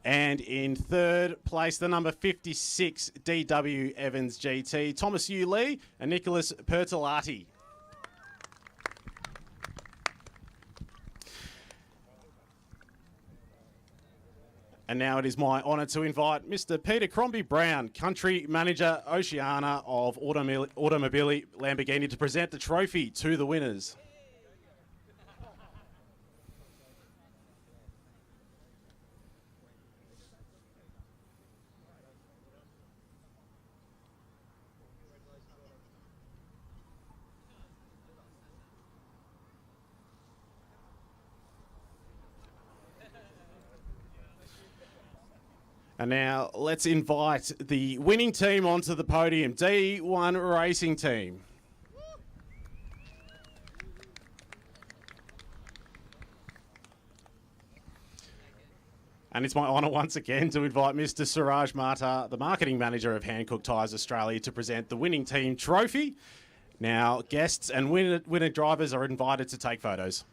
And in third place, the number 56 DW Evans GT, Thomas Yu Lee and Nicholas Pertolati. And now it is my honour to invite Mr. Peter Crombie Brown, Country Manager Oceania of Automobili Lamborghini, to present the trophy to the winners. And now let's invite the winning team onto the podium, D1 Racing Team. And it's my honour once again to invite Mr. Suraj Mata, the Marketing Manager of Hankook Tyres Australia, to present the winning team trophy. Now, guests and winner drivers are invited to take photos.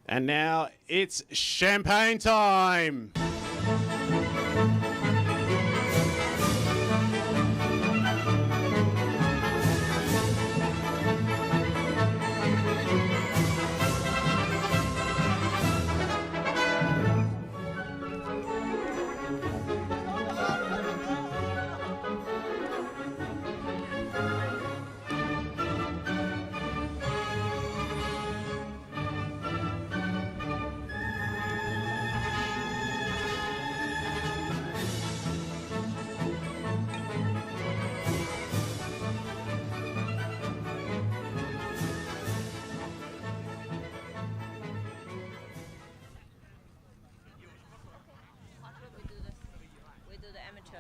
And now it's champagne time. We do the amateur.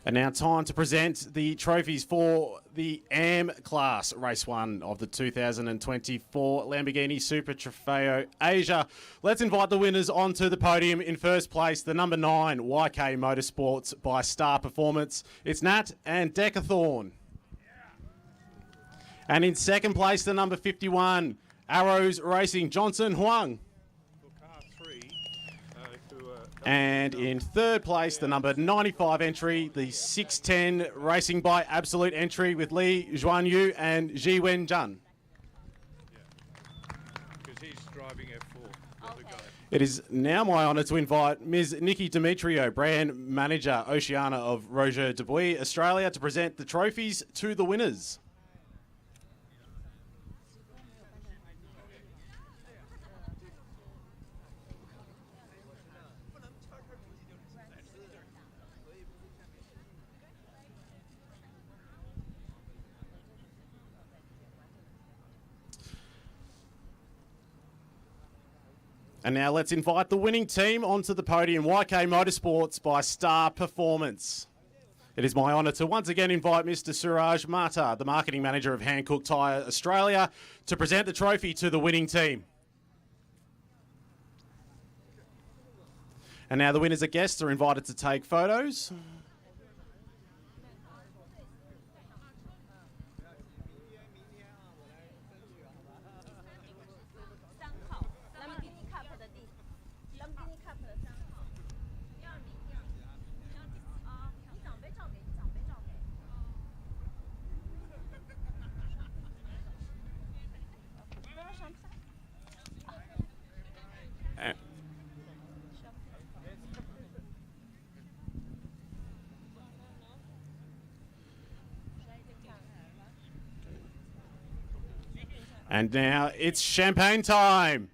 And now time to present the trophies for the AM class, race 1 of the 2024 Lamborghini Super Trofeo Asia. Let's invite the winners onto the podium. In first place, the number 9 YK Motorsports by Star Performance. It's Nat and Decathorn. And in second place, the number 51 Arrows Racing, Johnson Huang. And in third place, the number 95 entry, the 610 Racing by Absolute Entry with Li Zhuanyu and Ji Wen Zhan. Because he's driving F4. Okay. It is now my honour to invite Ms. Nikki Demetrio, Brand Manager Oceania of Roger Dubuis, Australia, to present the trophies to the winners. And now let's invite the winning team onto the podium, YK Motorsports by Star Performance. It is my honour to once again invite Mr. Suraj Mata, the Marketing Manager of Hankook Tyre Australia, to present the trophy to the winning team. And now the winners and guests are invited to take photos. And now it's champagne time.